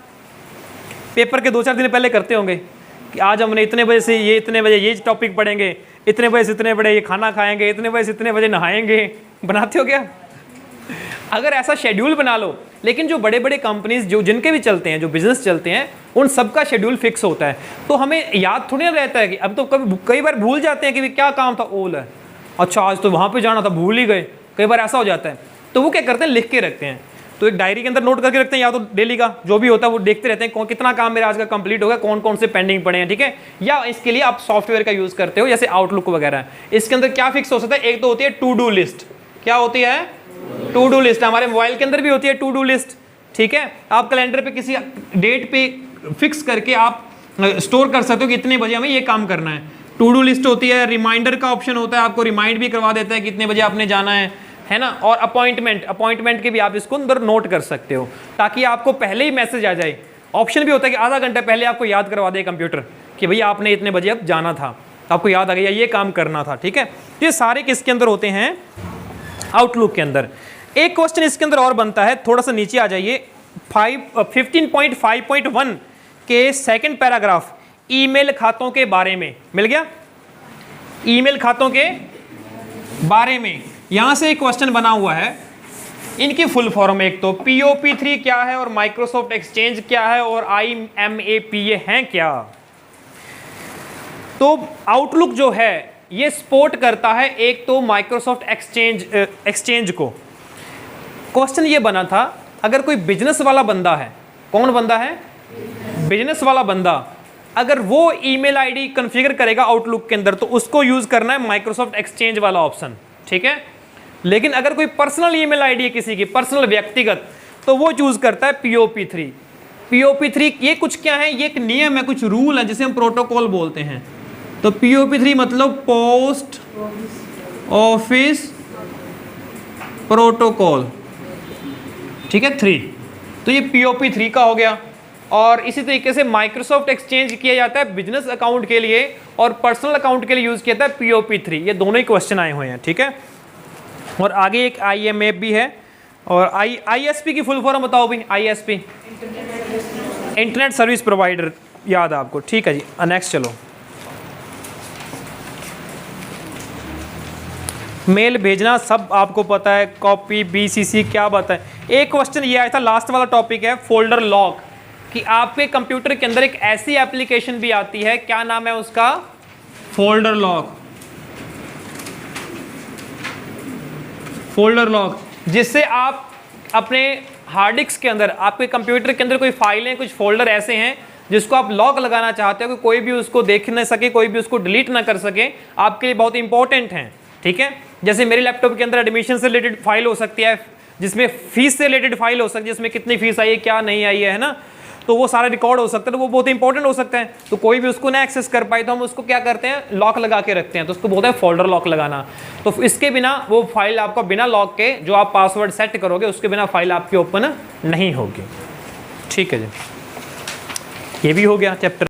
पेपर के 2-4 दिन पहले करते होंगे कि आज हमने इतने बजे से ये इतने बजे ये टॉपिक पढ़ेंगे, इतने बजे से इतने बजे ये खाना खाएंगे, इतने बजे से इतने बजे नहाएंगे। बनाते हो क्या? अगर ऐसा शेड्यूल बना लो। लेकिन जो बड़े बड़े कंपनीज जो जिनके भी चलते हैं, जो बिजनेस चलते हैं, उन सबका शेड्यूल फिक्स होता है। तो हमें याद थोड़ी ना रहता है कि अब तो कई बार भूल जाते हैं कि क्या काम था, ओल है, अच्छा आज तो वहाँ पर जाना था, भूल ही गए। कई बार ऐसा हो जाता है, तो वो क्या करते हैं, लिख के रखते हैं। तो एक डायरी के अंदर नोट करके रखते हैं, या तो डेली का जो भी होता है वो देखते रहते हैं कितना काम मेरा आज का कंप्लीट होगा, कौन कौन से पेंडिंग पड़े हैं, ठीक है। या इसके लिए आप सॉफ्टवेयर का यूज़ करते हो, जैसे आउटलुक वगैरह है। इसके अंदर क्या फिक्स हो सकता है, एक तो होती है टू डू लिस्ट। क्या होती है? To do list. हमारे मोबाइल के अंदर भी होती है टू डू लिस्ट, ठीक है। आप कैलेंडर पे किसी डेट पे फिक्स करके आप स्टोर कर सकते हो कि इतने बजे हमें ये काम करना है। टू डू लिस्ट होती है, रिमाइंडर का ऑप्शन होता है, आपको रिमाइंड भी करवा देता है कि इतने बजे आपने जाना है ना। और अपॉइंटमेंट के भी आप इसको अंदर नोट कर सकते हो, ताकि आपको पहले ही मैसेज आ जाए। ऑप्शन भी होता है कि आधा घंटा पहले आपको याद करवा दे कंप्यूटर कि भैया आपने इतने बजे अब जाना था, आपको याद आ गया ये काम करना था, ठीक है। ये सारे किसके अंदर होते हैं? आउटलुक के अंदर। एक क्वेश्चन इसके अंदर और बनता है, थोड़ा सा नीचे आ जाइए, 15.5.1 के सेकंड पैराग्राफ, ईमेल खातों के बारे में। मिल गया? ईमेल खातों के बारे में यहां से एक क्वेश्चन बना हुआ है। इनकी फुल फॉर्म एक तो POP3 क्या है, और माइक्रोसॉफ्ट एक्सचेंज क्या है, और IMAP ये हैं क्या। तो आउटलुक जो है ये सपोर्ट करता है एक तो माइक्रोसॉफ्ट एक्सचेंज को। क्वेश्चन ये बना था, अगर कोई बिजनेस वाला बंदा है, कौन बंदा है? बिजनेस वाला बंदा, अगर वो ईमेल आईडी कॉन्फ़िगर करेगा आउटलुक के अंदर, तो उसको यूज करना है माइक्रोसॉफ्ट एक्सचेंज वाला ऑप्शन, ठीक है। लेकिन अगर कोई पर्सनल ईमेल आईडी है किसी की, पर्सनल व्यक्तिगत, तो वो चूज करता है POP3। POP3 ये कुछ क्या है, ये एक नियम है, कुछ रूल है, जिसे हम प्रोटोकॉल बोलते हैं। तो POP3 मतलब पोस्ट ऑफिस प्रोटोकॉल, ठीक है, 3। तो ये POP3 का हो गया। और इसी तरीके से माइक्रोसॉफ्ट एक्सचेंज किया जाता है बिजनेस अकाउंट के लिए, और पर्सनल अकाउंट के लिए यूज किया जाता है POP3। ये दोनों ही क्वेश्चन आए हुए हैं, ठीक है। और आगे एक IMAP भी है। और ISP की फुल फॉर्म बताओ भाई। ISP इंटरनेट सर्विस प्रोवाइडर, याद है आपको, ठीक है जी। नेक्स्ट चलो, मेल भेजना सब आपको पता है, कॉपी BCC क्या बताए। एक क्वेश्चन ये आया था, लास्ट वाला टॉपिक है फोल्डर लॉक, कि आपके कंप्यूटर के अंदर एक ऐसी एप्लीकेशन भी आती है, क्या नाम है उसका? Folder lock. फोल्डर लॉक, जिससे आप अपने हार्ड डिस्क के अंदर, आपके कंप्यूटर के अंदर कोई फाइलें, कुछ फोल्डर ऐसे हैं जिसको आप लॉक लगाना चाहते हो कि कोई भी उसको देख ना सके, कोई भी उसको डिलीट ना कर सके, आपके लिए बहुत इंपॉर्टेंट हैं, ठीक है। जैसे मेरे लैपटॉप के अंदर एडमिशन से रिलेटेड फाइल हो सकती है, जिसमें फीस से रिलेटेड फाइल हो सकती है, जिसमें कितनी फीस आई है क्या नहीं आई है ना, तो वो सारा रिकॉर्ड हो सकता है, तो वो बहुत इंपॉर्टेंट हो सकता है। तो कोई भी उसको ना एक्सेस कर पाए तो हम उसको क्या करते हैं, लॉक लगा के रखते हैं, तो उसको बोलते हैं फोल्डर लॉक लगाना। तो इसके बिना वो फाइल आपका बिना लॉक के जो आप पासवर्ड सेट करोगे उसके बिना फाइल आपकी ओपन नहीं होगी। ठीक है जी, ये भी हो गया चैप्टर।